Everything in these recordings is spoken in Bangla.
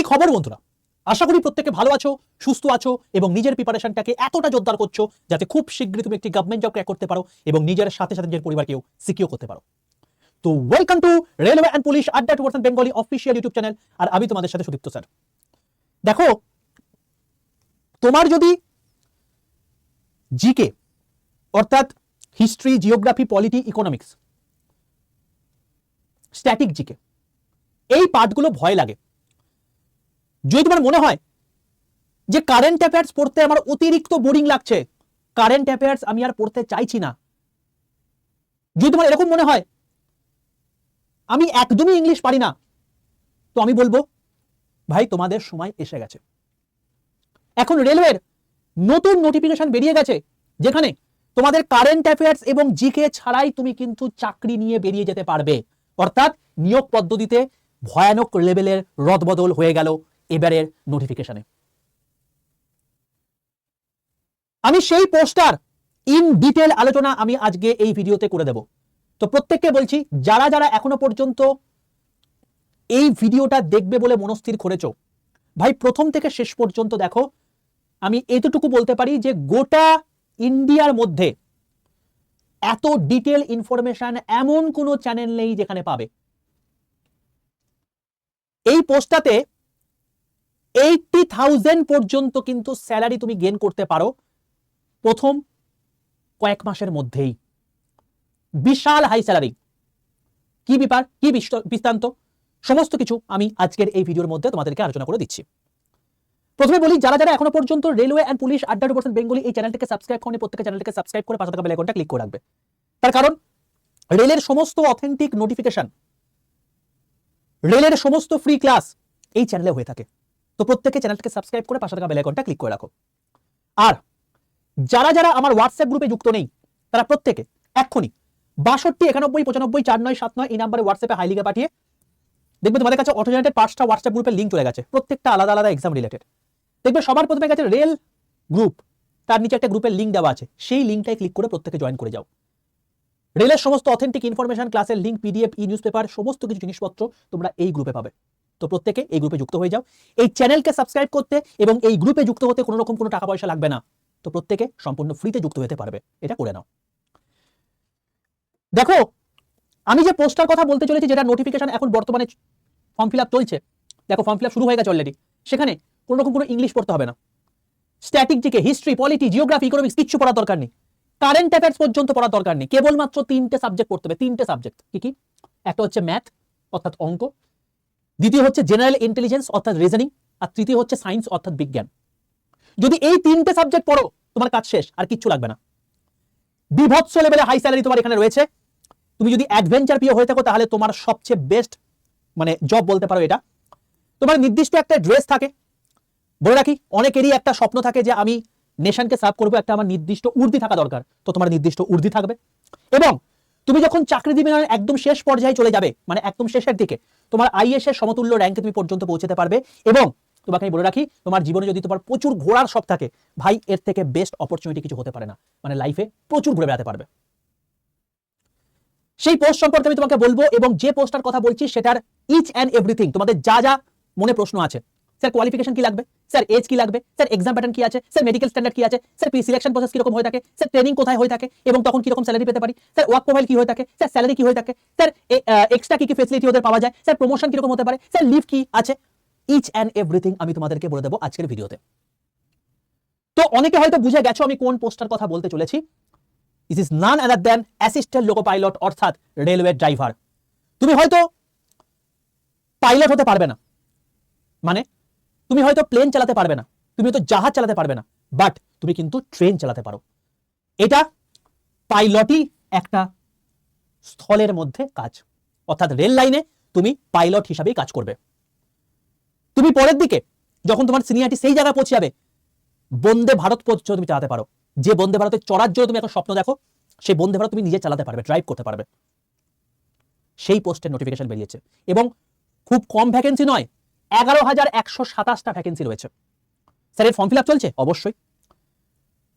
খবর বন্ধুরা, আশা করি প্রত্যেকে ভালো আছো, সুস্থ আছো এবং নিজের প্রিপারেশনটাকে এতটা জোরদার করছো যাতে খুব শীঘ্রই তুমি একটি গভর্নমেন্ট জব ক্র্যাক করতে পারো এবং নিজের সাথে সাথে নিজের পরিবারকেও সিকিউর করতে পারো। তো welcome to railway and police আড্ডা 2% বেঙ্গলি অফিসিয়াল ইউটিউব চ্যানেল। আর আমি তোমাদের সাথে সুদীপ্ত স্যার। দেখো, তোমার যদি জিকে অর্থাৎ history, geography, polity, economics, static GK এই পার্টগুলো ভয় লাগে, যদি তোমার মনে হয় যে কারেন্ট অ্যাফেয়ার্স পড়তে আমার অতিরিক্ত বোরিং লাগছে, কারেন্ট অ্যাফেয়ার্স আমি আর পড়তে চাইছি না, যদি তোমার এরকম মনে হয় আমি একদমই ইংলিশ পারি না, তো আমি বলবো ভাই তোমাদের সময় এসে গেছে। এখন রেলওয়ের নতুন নোটিফিকেশন বেরিয়ে গেছে যেখানে তোমাদের কারেন্ট অ্যাফেয়ার্স এবং জিকে ছাড়াই তুমি কিন্তু চাকরি নিয়ে বেরিয়ে যেতে পারবে। অর্থাৎ নিয়োগ পদ্ধতিতে ভয়ানক লেভেলের রদবদল হয়ে গেল এবারের নোটিফিকেশনে। আমি সেই পোস্টার ইন ডিটেল আলোচনা আমি আজকে এই ভিডিওতে করে দেব। তো প্রত্যেককে বলছি, যারা যারা এখনো পর্যন্ত এই ভিডিওটা দেখবে বলে মনস্থির করেছো, ভাই প্রথম থেকে শেষ পর্যন্ত দেখো। আমি এতটুকু বলতে পারি যে গোটা ইন্ডিয়ার মধ্যে এত ডিটেল ইনফরমেশন এমন কোনো চ্যানেল নেই যেখানে পাবে। এই পোস্টটাতে 80,000 পর্যন্ত কিন্তু স্যালারি তুমি গেইন করতে পারো প্রথম কয়েক মাসের মধ্যেই। বিশাল হাই স্যালারি। কি ব্যাপার, কি বৃত্তান্ত, সমস্ত কিছু আমি আজকের এই ভিডিওর মধ্যে তোমাদেরকে আলোচনা করে দিচ্ছি। প্রথমে বলি, যারা যারা এখনো পর্যন্ত রেলওয়ে অ্যান্ড পুলিশ আড্ডা 2% বেঙ্গলি এই চ্যানেলটাকে সাবস্ক্রাইব করেনি, প্রত্যেকটা চ্যানেলটাকে সাবস্ক্রাইব করে পাশে থাকা বেল আইকনটা ক্লিক করে রাখবে। তার কারণ রেলের সমস্ত অথেন্টিক নোটিফিকেশন, রেলের সমস্ত ফ্রি ক্লাস এই চ্যানেলে হয়ে থাকে। তো প্রত্যেককে চ্যানেলটাকে সাবস্ক্রাইব করে পাশে থাকা বেল আইকনটা ক্লিক করে রাখো। আর যারা যারা আমার হোয়াটসঅ্যাপ গ্রুপে যুক্ত নেই, তারা প্রত্যেকে এক্ষুনি 62 91 95 4979 এই নাম্বারে হোয়াটসঅ্যাপে হাই লিখে পাঠিয়ে দেখবে তোমাদের কাছে অটো জেনারেটেড 5টা হোয়াটসঅ্যাপ গ্রুপের লিঙ্ক চলে গেছে, প্রত্যেকটা আলাদা আলাদা এক্সাম রিলেটেড। দেখবে সবার প্রথমে গেছে রেল গ্রুপ, তার নিচে একটা গ্রুপের লিঙ্ক দেওয়া আছে, সেই লিঙ্কটাই ক্লিক করে প্রত্যেকে জয়েন করে যাও। রেলের সমস্ত অথেন্টিক ইনফরমেশন, ক্লাসের লিঙ্ক, পিডিএফ, ই নিউজ পেপার, সমস্ত কিছু জিনিসপত্র তোমরা এই গ্রুপে পাবে। তো প্রত্যেকে এই গ্রুপে যুক্ত হয়ে যাও। এই চ্যানেলকে সাবস্ক্রাইব করতে এবং এই গ্রুপে যুক্ত হতে কোনো রকম কোনো টাকা পয়সা লাগবে না। তো প্রত্যেকে সম্পূর্ণ ফ্রিতে যুক্ত হতে পারবে, এটা করে নাও। দেখো, আমি যে পোস্টার কথা বলতে চলেছি, যেটা নোটিফিকেশন এখন বর্তমানে ফর্ম ফিল আপ চলছে, দেখো ফর্ম ফিল আপ শুরু হয়ে গেছে অলরেডি, সেখানে কোনো রকম কোনো ইংলিশ পড়তে হবে না। Static GK, history, polity, geography, economics কিচ্ছু পড়ার দরকার নেই। কারেন্ট অ্যাফেয়ার্স পর্যন্ত পড়ার দরকার নেই। কেবলমাত্র 3টে সাবজেক্ট পড়তে হবে। 3টে সাবজেক্ট কি কি? একটা হচ্ছে ম্যাথ অর্থাৎ অঙ্ক, দ্বিতীয় হচ্ছে জেনারেল ইন্টেলিজেন্স অর্থাৎ রিজনিং, আর তৃতীয় হচ্ছে সায়েন্স অর্থাৎ বিজ্ঞান। যদি এই 3টে সাবজেক্ট পড়ো, তোমার কাজ শেষ, আর কিচ্ছু লাগবে না। বিভৎস লেভেলে হাই স্যালারি তোমার এখানে রয়েছে। তুমি যদি অ্যাডভেঞ্চার প্রিয় হয়ে থাকো, তাহলে তোমার সবচেয়ে বেস্ট মানে জব বলতে পারো এটা। তোমার নির্দিষ্ট একটা ড্রেস থাকে, বলে রাখি অনেকেরই একটা স্বপ্ন থাকে যে আমি নেশনকে সার্ভ করবো, একটা আমার নির্দিষ্ট উর্দি থাকা দরকার। তো তোমার নির্দিষ্ট উর্দি থাকবে। এবং তুমি যখন চাকরি জীবনের একদম শেষ পর্যায়ে চলে যাবে, মানে একদম শেষের দিকে, তোমার আইএএস এর সমতুল্য র্যাঙ্কে তুমি পর্যন্ত পৌঁছতে পারবে। এবং তোমাকে আমি বলে রাখি, তোমার জীবনে যদি তোমার প্রচুর ঘোরার শখ থাকে, ভাই এর থেকে বেস্ট অপরচুনিটি কিছু হতে পারে না। মানে লাইফে প্রচুর ঘুরে বেড়াতে পারবে। সেই পোস্ট সম্পর্কে আমি তোমাকে বলবো, এবং যে পোস্টার কথা বলছি সেটার ইচ অ্যান্ড এভরিথিং, তোমাদের যা যা মনে প্রশ্ন আছে, স্যার কোয়ালিফিকেশন কি লাগবে, স্যার এজ কি লাগবে, স্যার এক্সাম প্যাটার্ন কি আছে, স্যার মেডিকেল স্ট্যান্ডার্ড কি আছে, স্যার প্রি সিলেকশন প্রসেস কিরকম হয়ে থাকে, স্যার ট্রেনিং কোথায় হয়ে থাকে এবং তখন কিরকম স্যালারি পেতে পারি, স্যার ওয়ার্ক প্রোফাইল কি হয়ে থাকে, স্যার স্যালারি কি হয়ে থাকে, স্যার এক্সট্রা কি কি ফেসিলিটি ওদের পাওয়া যায়, স্যার প্রমোশন কিরকম হতে পারে, স্যার লিভ কি আছে, ইচ অ্যান্ড এভরিথিং আমি তোমাদেরকে বলে দেবো আজকের ভিডিওতে। তো অনেকে হয়তো বুঝে গেছো আমি কোন পোস্টার কথা বলতে চলেছি। This is none other than assistant loco pilot অর্থাৎ রেলওয়ে ড্রাইভার। তুমি হয়তো পাইলট হতে পারবে না, মানে তুমি হয়তো প্লেন চালাতে পারবে না, তুমি হয়তো জাহাজ চালাতে পারবে না, বাট তুমি কিন্তু ট্রেন চালাতে পারো। এটা পাইলটই একটা স্থলের মধ্যে কাজ, অর্থাৎ রেল লাইনে তুমি পাইলট হিসাবেই কাজ করবে। তুমি পরের দিকে যখন তোমার সিনিয়রিটি সেই জায়গায় পৌঁছে যাবে, বন্দে ভারত পর্যন্ত তুমি চালাতে পারো। যে বন্দে ভারতে চড়ার জন্য তুমি একটা স্বপ্ন দেখো, সেই বন্দে ভারত তুমি নিজে চালাতে পারবে, ড্রাইভ করতে পারবে। সেই পোস্টের নোটিফিকেশন বেরিয়েছে এবং খুব কম ভ্যাকেন্সি নয়, 11,127টা ভ্যাকেন্সি রয়েছে। স্যার এর ফর্ম ফিল আপ চলছে? অবশ্যই।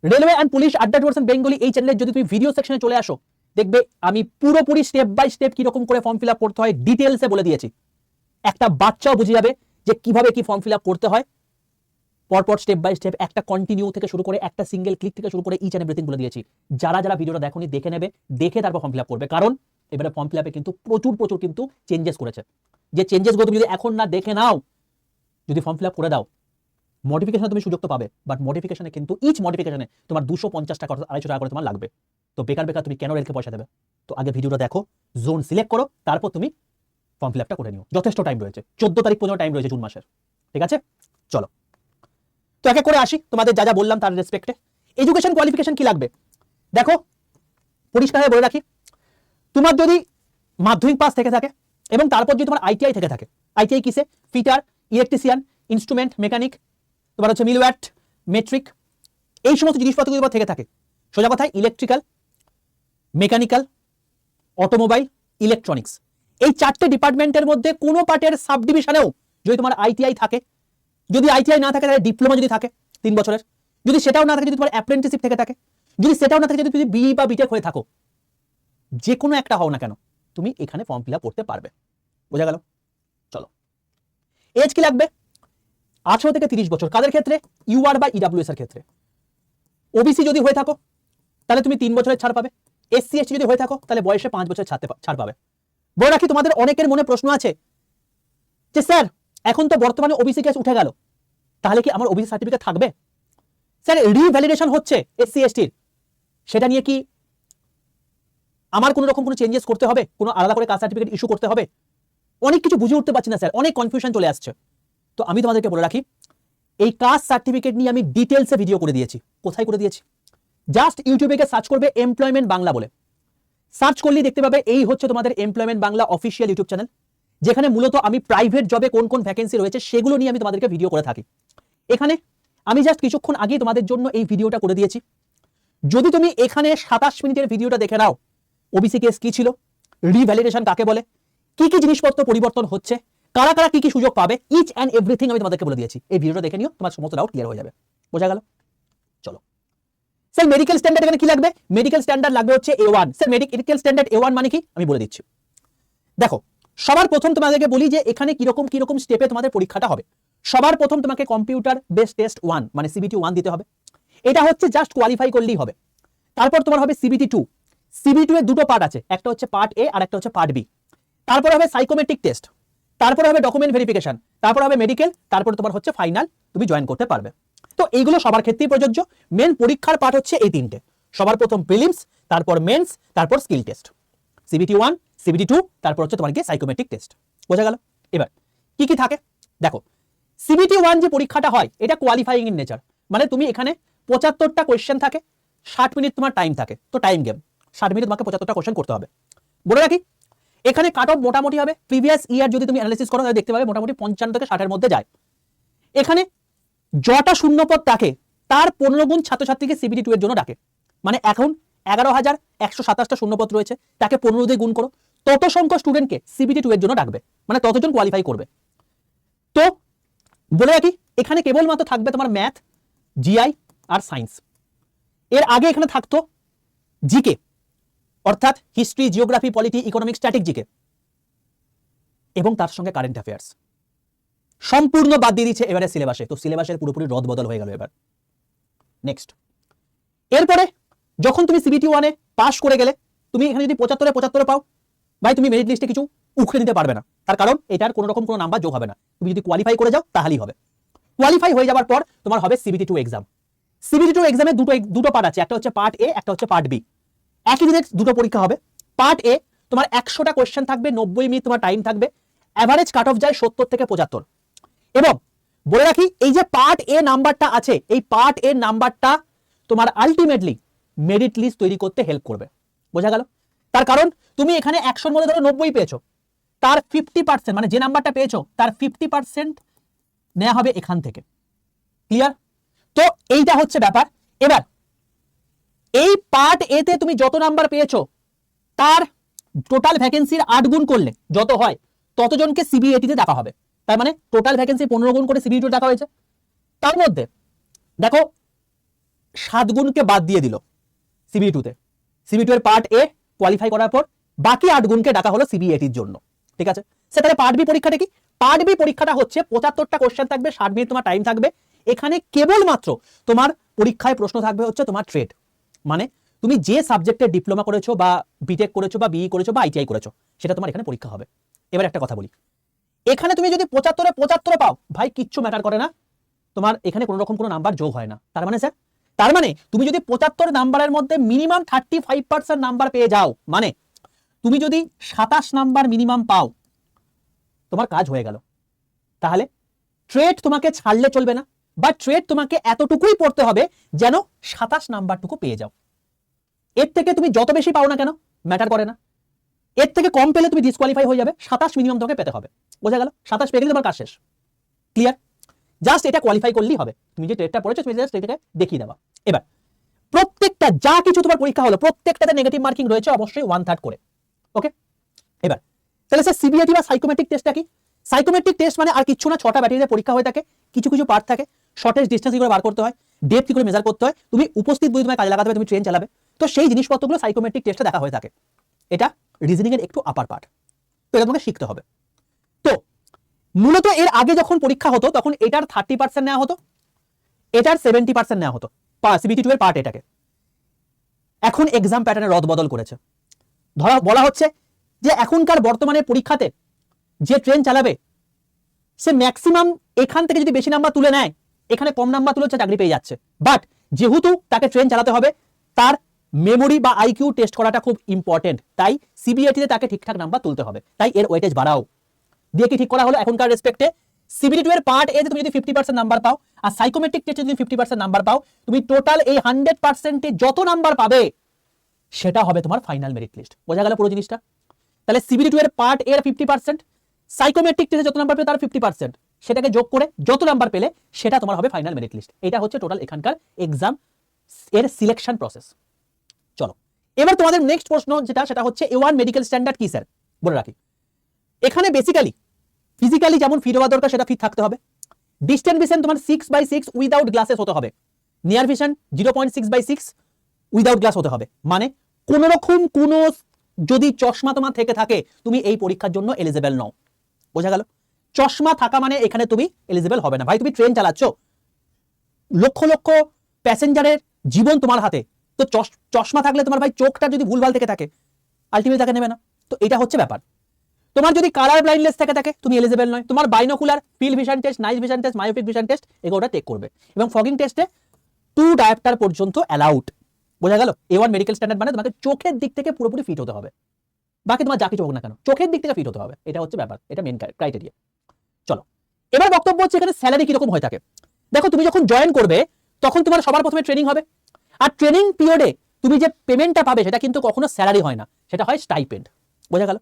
রেলওয়ে অ্যান্ড পুলিশ আড্ডা 2% বেঙ্গলি এই চ্যানেলে যদি তুমি ভিডিও সেকশনে চলে আসো, দেখবে আমি পুরোপুরি স্টেপ বাই স্টেপ কিরকম করে ফর্ম ফিল আপ করতে হয় ডিটেলসে বলে দিয়েছি। একটা বাচ্চাও বুঝে যাবে যে কিভাবে কি ফর্ম ফিল আপ করতে হয়, পরপর স্টেপ বাই স্টেপ একটা কন্টিনিউ থেকে শুরু করে একটা সিঙ্গেল ক্লিক থেকে শুরু করে ইচ এন্ড এভরিথিং বলে দিয়েছি। যারা যারা ভিডিওটা দেখোনি দেখে নেবে, দেখে তারপর ফর্ম ফিল আপ করবে, কারণ এবারে ফর্ম ফিল আপে কিন্তু প্রচুর কিন্তু চেঞ্জেস করেছে। যে চেঞ্জেসগুলো তুমি যদি এখন না দেখে নাও, যদি ফর্ম ফিল আপ করে দাও, মডিফিকেশনে তুমি সুযোগ তো পাবে, বাট মডিফিকেশনে কিন্তু ইচ মডিফিকেশনে তোমার 250 টাকা 250 টাকা করে তোমার লাগবে। তো বেকার তুমি কেন রেলকে পয়সা দেবে? তো আগে ভিডিওটা দেখো, জোন সিলেক্ট করো, তারপর তুমি ফর্ম ফিল আপটা করে নিও। যথেষ্ট টাইম রয়েছে, 14 তারিখ পর্যন্ত টাইম রয়েছে জুন মাসের। ঠিক আছে, চলো তো একে করে আসি তোমাদের যা যা বললাম তার রেসপেক্টে। এডুকেশন কোয়ালিফিকেশন কি লাগবে দেখো, পরিষ্কারভাবে বলে রাখি, তোমার যদি মাধ্যমিক পাস থেকে থাকে এবং তারপর যদি তোমার আইটিআই থেকে থাকে, আইটিআই কিসে, ফিটার, ইলেকট্রিশিয়ান, ইনস্ট্রুমেন্ট মেকানিক, তোমার হচ্ছে মিলওয়াট, মেট্রিক, এই সমস্ত জিনিসপত্র যদি থেকে থাকে, সোজা কথায় ইলেকট্রিক্যাল, মেকানিক্যাল, অটোমোবাইল, ইলেকট্রনিক্স, এই 4টে ডিপার্টমেন্টের মধ্যে কোনো পার্টের সাব ডিভিশনেও যদি তোমার আইটিআই থাকে, যদি আইটিআই না থাকে তাহলে ডিপ্লোমা যদি থাকে 3 বছরের, যদি সেটাও না থাকে, যদি তোমার অ্যাপ্রেন্টিসশিপ থেকে থাকে, যদি সেটাও না থাকে, যদি তুমি বিই বা বিটেক হয়ে থাকো, যে কোনো একটা হও না কেন, তুমি এখানে ফর্ম ফিল আপ করতে পারবে। বোঝা গেল? চলো, এজ কি লাগবে? 18 থেকে 30 বছর। কাদের ক্ষেত্রে? ইউআর বা ইডব্লিউএস এর ক্ষেত্রে। ওবিসি যদি হয়ে থাকো তাহলে তুমি 3 বছরের ছাড় পাবে। এসসি এসটি যদি হয়ে থাকো তাহলে বয়সে 5 বছরের ছাড় পাবে। বলে রাখি, তোমাদের অনেকের মনে প্রশ্ন আছে যে স্যার এখন তো বর্তমানে ওবিসি কেস উঠে গেল, তাহলে কি আমার ওবিসি সার্টিফিকেট থাকবে? স্যার রিভ্যালিডেশন হচ্ছে এসসি এসটির, সেটা নিয়ে কি আমার কোনো রকম কোনো চেঞ্জেস করতে হবে, কোনো আলাদা করে কাস্ট সার্টিফিকেট ইস্যু করতে হবে? অনেক কিছু বুঝে উঠতে পারছি না স্যার, অনেক কনফিউশন চলে আসছে। তো আমি তোমাদেরকে বলে রাখি, এই কাস্ট সার্টিফিকেট নিয়ে আমি ডিটেলসে ভিডিও করে দিয়েছি। কোথায় করে দিয়েছি? জাস্ট ইউটিউবে গিয়ে সার্চ করবে এমপ্লয়মেন্ট বাংলা বলে, সার্চ করলেই দেখতে পাবে এই হচ্ছে তোমাদের employment Bangla official YouTube channel, যেখানে মূলত আমি প্রাইভেট জবে কোন কোন ভ্যাকেন্সি রয়েছে সেগুলো নিয়ে আমি তোমাদেরকে ভিডিও করে থাকি। এখানে আমি জাস্ট কিছুক্ষণ আগেই তোমাদের জন্য এই ভিডিওটা করে দিয়েছি। যদি তুমি এখানে 27 মিনিটের ভিডিওটা দেখে নাও, ওবিসি কেস কি ছিল, রিভ্যালিডেশন কাকে বলে, কি কি জিনিসপত্র পরিবর্তন হচ্ছে, কারা কারা কি কি সুযোগ পাবে, ইচ অ্যান্ড এভরিথিং আমি তোমাদেরকে বলে দিয়েছি। এই ভিডিওটা দেখে নিও, তোমার সমস্ত ডাউট ক্লিয়ার হয়ে যাবে। বোঝা গেল? চলো স্যার, মেডিকেল স্ট্যান্ডার্ড এখানে কি লাগবে? মেডিকেল স্ট্যান্ডার্ড লাগবে হচ্ছে A1। Sir medical standard A1 মানে কি আমি বলে দিচ্ছি। দেখো, সবার প্রথম তোমাদেরকে বলি যে এখানে কিরকম স্টেপে তোমাদের পরীক্ষাটা হবে। সবার প্রথম তোমাকে কম্পিউটার বেস টেস্ট 1 মানে CBT 1 দিতে হবে। এটা হচ্ছে জাস্ট কোয়ালিফাই করলেই হবে। তারপর তোমার হবে CBT 2। CBT 2 এর দুটো পার্ট আছে, একটা হচ্ছে পার্ট A আর একটা হচ্ছে পার্ট B। তারপর হবে সাইকোমেট্রিক টেস্ট, তারপর হবে ডকুমেন্ট ভেরিফিকেশন, তারপর হবে মেডিকেল, তারপর তোমার হচ্ছে ফাইনাল, তুমি জয়েন করতে পারবে। তো এইগুলো সবার ক্ষেত্রেই প্রযোজ্য। মেন পরীক্ষার পার্ট হচ্ছে এই 3টে, সবার প্রথম প্রিলিমস, তারপর মেন্স, তারপর স্কিল টেস্ট। CBT 1, CBT 2, তারপর হচ্ছে তোমার গিয়ে সাইকোমেট্রিক টেস্ট। বোঝা গেল? এবার কি কি থাকে দেখো, CBT 1 যে পরীক্ষাটা হয় এটা কোয়ালিফাইং ইন নেচার, মানে তুমি এখানে 75টা কোয়েশ্চেন থাকে, 60 মিনিট তোমার টাইম থাকে। তো টাইম গেম, 60 মিনিট তোমাকে 75টা কোয়েশ্চেন করতে হবে। বলে রাখি, এখানে কাট অফ মোটামুটি হবে, প্রিভিয়াস ইয়ার যদি তুমি অ্যানালিসিস করো তাহলে দেখতে পাবে মোটামুটি 55 থেকে 60 এর মধ্যে যায়। এখানে যটা শূন্যপদ থাকে তার 15 গুণ ছাত্রছাত্রীকে CBT 2 এর জন্য ডাকে। মানে এখন 11,127টা শূন্যপদ রয়েছে, তাকে 15 দিয়ে গুণ করো, তত সংখ্যক স্টুডেন্টকে CBT 2 এর জন্য ডাকবে, মানে ততজন কোয়ালিফাই করবে। তো বলে রাখি, এখানে কেবলমাত্র থাকবে তোমার ম্যাথ, জিআই আর সায়েন্স। এর আগে এখানে থাকতো জিকে, অর্থাৎ history, geography, polity, economics, static GK, এবং তার সঙ্গে কারেন্ট অ্যাফেয়ার্স সম্পূর্ণ বাদ দিয়ে দিচ্ছে এবারে সিলেবাসে। তো সিলেবাসের পুরোপুরি রদবদল হয়ে গেল এবার। নেক্সট, এরপরে যখন তুমি CBT 1 এ পাস করে গেলে, তুমি এখানে যদি 75 পাও, ভাই তুমি মেরিট লিস্টে কিছু উখড়ে নিতে পারবে না, তার কারণ এটার কোনো রকম কোনো নাম্বার যোগ হবে না। তুমি যদি কোয়ালিফাই করে যাও তাহলেই হবে। কোয়ালিফাই হয়ে যাওয়ার পর তোমার হবে CBT 2 এক্সাম। CBT 2 এক্সামে দুটো পার্ট আছে, একটা হচ্ছে পার্ট A, একটা হচ্ছে পার্ট B। একই দিনে দুটো পরীক্ষা হবে। পার্ট A তোমার 100টা কোয়েশ্চেন থাকবে, 90 মিনিট তোমার টাইম থাকবে, অ্যাভারেজ কাট অফ যায় 70 থেকে 75। এবং বলে রাখি, এই যে পার্ট A নাম্বারটা আছে, এই পার্ট A নাম্বারটা তোমার আলটিমেটলি মেরিট লিস্ট তৈরি করতে হেল্প করবে। বোঝা গেল? তার কারণ তুমি এখানে 100-র মধ্যে ধরো 90 পেয়েছো, তার 50% মানে যে নাম্বারটা পেয়েছো তার 50% নেওয়া হবে এখান থেকে। ক্লিয়ার? তো এইটা হচ্ছে ব্যাপার। এবার এই পার্ট A তে তুমি যত নাম্বার পেয়েছো তার টোটাল ভ্যাকেন্সির 8 গুণ করলে যত হয় ততজনকে CBT তে ডাকা হবে। তার মানে টোটাল ভ্যাকেন্সি 15 গুণ করে CBT ডাকা হয়েছে। তার মধ্যে দেখো 7 গুণকে বাদ দিয়ে দিল CBT তে। CBT এর পার্ট A কোয়ালিফাই করার পর বাকি 8 গুণকে ডাকা হলো CBT এর জন্য। ঠিক আছে, সেটারে পার্ট B পরীক্ষাটা কি? পার্ট বি পরীক্ষাটা হচ্ছে 75টা কোশ্চেন থাকবে, 60 মিনিট তোমার টাইম থাকবে। এখানে কেবলমাত্র তোমার পরীক্ষায় প্রশ্ন থাকবে হচ্ছে তোমার ট্রেড, মানে তুমি যে সাবজেক্টে ডিপ্লোমা করেছো বা বিটেক করেছো বা বিই করেছো বা আইটিআই করেছো সেটা তোমার এখানে পরীক্ষা হবে। এবার একটা কথা বলি, এখানে তুমি যদি 75 পাও ভাই কিচ্ছু ম্যাটার করে না, তোমার এখানে কোনো রকম কোনো নাম্বার যোগ হয় না। তার মানে স্যার, তার মানে তুমি যদি 75 নাম্বারের মধ্যে মিনিমাম 35% নাম্বার পেয়ে যাও, মানে তুমি যদি 27 নাম্বার মিনিমাম পাও, তোমার কাজ হয়ে গেল। তাহলে ট্রেড তোমাকে ছাড়লে চলবে না, বা ট্রেড তোমাকে এতটুকুই পড়তে হবে যেন 27 নাম্বারটুকু পেয়ে যাও। এর থেকে তুমি যত বেশি পাও না কেন ম্যাটার করে না, এর থেকে কম পেলে তুমি ডিসকোয়ালিফাই হয়ে যাবে। 27 মিনিমাম তোমাকে পেতে হবে, বোঝা গেল? 27 পেয়ে গেলে তোমার কাজ শেষ, ক্লিয়ার? জাস্ট এটা কোয়ালিফাই করলেই হবে, তুমি যে ট্রেডটা পড়েছো তুমি জাস্ট এটাকে দেখিয়ে দেবা। এবার প্রত্যেকটা যা কিছু তোমার পরীক্ষা হলো প্রত্যেকটাতে নেগেটিভ মার্কিং রয়েছে অবশ্যই 1/3 করে, ওকে? এবার তাহলে স্যার সিবিএটি বা সাইকোমেট্রিক টেস্টটা কি? সাইকোমেট্রিক টেস্ট মানে আর কিছু না, 6টা ব্যাটারিতে পরীক্ষা হয়ে থাকে, কিছু কিছু পার্ট থাকে, শর্টেজ ডিসটেন্স কি করে বার করতে হয়, ডেপথ কি করে মেজার করতে হয়, তুমি উপস্থিত বুদ্ধি তোমায় কাজে লাগাতে হবে, তুমি ট্রেন চালাবে, তো সেই জিনিসপত্রগুলো সাইকোমেট্রিক টেস্টে দেখা হয়ে থাকে। এটা রিজনিং এর একটু আপার পার্ট, তো এটা তোমাকে শিখতে হবে। তো মূলত এর আগে যখন পরীক্ষা হতো তখন এটার 30% নেওয়া হতো, এটার 70% নেওয়া হতো, সিবিটি 2 এর পার্ট এটাকে। এখন এক্সাম প্যাটার্নে রদবদল করেছে, ধরা বলা হচ্ছে যে এখনকার বর্তমানে পরীক্ষাতে যে ট্রেন চালাবে সে ম্যাক্সিমাম এখান থেকে যদি বেশি নাম্বার তুলে নেয়, এখানে কম নাম্বার তুলে চাকরি পেয়ে যাচ্ছে, বাট যেহেতু তাকে ট্রেন চালাতে হবে তার মেমোরি বা আইকিউ টেস্ট করাটা খুব ইম্পর্টেন্ট, তাই সিবিএটিতে তাকে ঠিকঠাক নাম্বার তুলতে হবে, তাই এর ওয়েটেজ বাড়াও। দিয়ে কি ঠিক করা হলো এখনকার রেসপেক্টে, সিবিটি 2 এর পার্ট এ তুমি যদি 50% নাম্বার পাও আর সাইকোমেট্রিক টেস্টে যদি 50% নাম্বার পাও, তুমি টোটাল এই 100% যত নাম্বার পাবে সেটা হবে তোমার ফাইনাল মেরিট লিস্ট, বোঝা গেল পুরো জিনিসটা? তাহলে সিবিটি 2 এর পার্ট এর 50%, সাইকোমেট্রিক টেস্টে যত নাম্বার পেলে তার 50%, সেটাকে যোগ করে যত নাম্বার পেলে সেটা তোমার হবে ফাইনাল মেরিট লিস্ট। এটা হচ্ছে টোটাল এখানকার এক্সাম এর সিলেকশন প্রসেস। চলো এবার তোমাদের নেক্সট প্রশ্ন যেটা, সেটা হচ্ছে A1 মেডিকেল স্ট্যান্ডার্ড কি স্যার? বলে রাখি, এখানে বেসিক্যালি ফিজিক্যালি যেমন ফিট হওয়া দরকার সেটা ফিট থাকতে হবে, ডিস্টেন্স ভিশন তোমার 6/6 উইদাউট গ্লাসেস হতে হবে, নিয়ার ভিশন 0.6/6 উইদাউট গ্লাস হতে হবে, মানে কোন রকম কোনো যদি চশমা তোমার থেকে থাকে তুমি এই পরীক্ষার জন্য এলিজিবল নও, বোঝা গেল? চশমা থাকা মানে এখানে তুমি এলিজিবল হবে না। ভাই তুমি ট্রেন চালাচ্ছ, লক্ষ লক্ষ প্যাসেঞ্জারের জীবন তোমার হাতে, তো চশমা থাকলে তোমার ভাই চোখটা যদি ভুলভাল থেকে থাকে আলটিমেটলি তাকে নেবে না, তো এটা হচ্ছে ব্যাপার। তোমার যদি কালার ব্লাইন্ডনেস থেকে থাকে তুমি এলিজিবল নয়, তোমার binocular, field vision test, night vision test, myopic vision test এগুলোটা টেক করবে, এবং ফগিং টেস্টে 2 ডায়োপ্টার পর্যন্ত অ্যালাউড, বোঝা গেল? A1 মেডিকেল স্ট্যান্ডার্ড মানে তোমাকে চোখের দিক থেকে পুরোপুরি ফিট হতে হবে, বাকি তোমার যা কিছু হোক না কেন চোখের দিক থেকে ফিট হতে হবে, এটা হচ্ছে ব্যাপার, এটা মেন ক্রাইটেরিয়া। চলো এবার বক্তব্য হচ্ছে এখানে স্যালারি কিরকম হয়ে থাকে। দেখো তুমি যখন জয়েন করবে তখন তোমার সবার প্রথমে ট্রেনিং হবে, আর ট্রেনিং পিরিয়ডে তুমি যে পেমেন্টটা পাবে সেটা কিন্তু কখনো স্যালারি হয় না, সেটা হয় স্টাইপেন্ড, বোঝা গেল?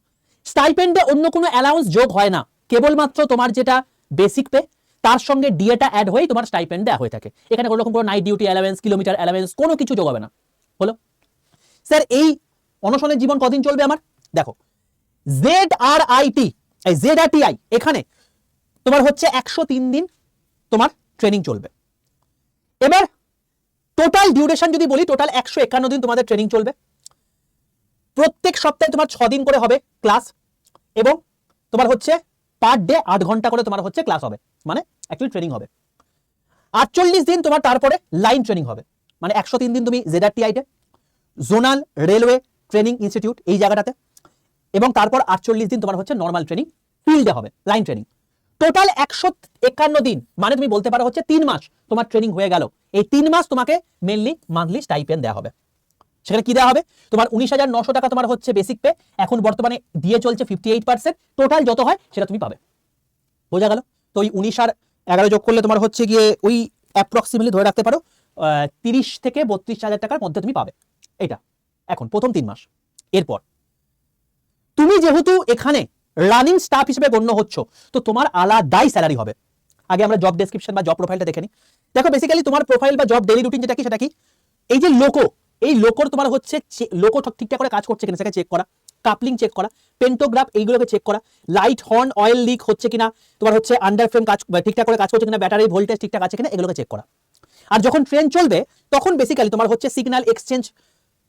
স্টাইপেন্ডে অন্য কোনো অ্যালাউন্স যোগ হয় না, কেবলমাত্র তোমার যেটা বেসিক পে তার সঙ্গে ডিএটা অ্যাড হয়েই তোমার স্টাইপেন্ড দেওয়া হয়ে থাকে, এখানে কোনো রকম কোনো night duty allowance, kilometre allowance কোনো কিছু যোগ হবে না। হলো স্যার এই অনশনের জীবন কদিন চলবে আমার? দেখো ZRIT এই ZRTI এখানে তোমার হচ্ছে 103 দিন তোমার ট্রেনিং চলবে। এবার টোটাল ডিউরেশন যদি বলি, টোটাল 151 দিন তোমাদের ট্রেনিং চলবে, প্রত্যেক সপ্তাহে তোমার 6 দিন করে হবে ক্লাস, এবং তোমার হচ্ছে পার ডে 8 ঘন্টা করে তোমার হচ্ছে ক্লাস হবে, মানে অ্যাকচুয়ালি ট্রেনিং হবে। 48 দিন তোমার তারপরে লাইন ট্রেনিং হবে, মানে 103 দিন তুমি ZRTI তে, জোনাল রেলওয়ে ট্রেনিং ইনস্টিটিউট এই জায়গাটাতে, এবং তারপর 48 দিন তোমার হচ্ছে নর্মাল ট্রেনিং ফিল্ডে হবে, লাইন ট্রেনিং। টোটাল 151 দিন, মানে তুমি বলতে পারো হচ্ছে 3 মাস তোমার ট্রেনিং হয়ে গেল। এই 3 মাস তোমাকে মেনলি মান্থলি স্টাইপেন্ড দেওয়া হবে। সেখানে কি দেওয়া হবে? তোমার 19,900 টাকা তোমার হচ্ছে বেসিক পে, এখন বর্তমানে দিয়ে চলছে 58%, টোটাল যত হয় সেটা তুমি পাবে, বোঝা গেল? তো ওই 19 আর 11 যোগ করলে তোমার হচ্ছে গিয়ে ওই অ্যাপ্রক্সিমেটলি ধরে রাখতে পারো 30 থেকে 32,000 টাকার মধ্যে তুমি পাবে, এটা এখন প্রথম 3 মাস। এরপর তুমি যেহেতু এখানে রানিং স্টাফ হিসেবে গণ্য হচ্ছ, তো তোমার আলাদাই স্যালারি হবে। আগে আমরা জব ডেসক্রিপশন বা জব প্রোফাইলটা দেখে নিই। দেখো বেসিক্যালি তোমার প্রোফাইল বা জব ডেইলি রুটিন যেটা কি, সেটা কি? এই যে লোকো, এই লোকোর তোমার হচ্ছে লোকো ঠিকঠাক করে কাজ করছে কিনা সেটা চেক করা, কাপলিং চেক করা, পেন্টোগ্রাফ এইগুলোকে চেক করা, লাইট হর্ন অয়েল লিক হচ্ছে কিনা, তোমার হচ্ছে আন্ডারফ্রেম কাজ ঠিকঠাক করে কাজ করছে কিনা, ব্যাটারি ভোল্টেজ ঠিকঠাক আছে কিনা, এগুলোকে চেক করা। আর যখন ট্রেন চলবে তখন বেসিক্যালি তোমার হচ্ছে সিগন্যাল এক্সচেঞ্জ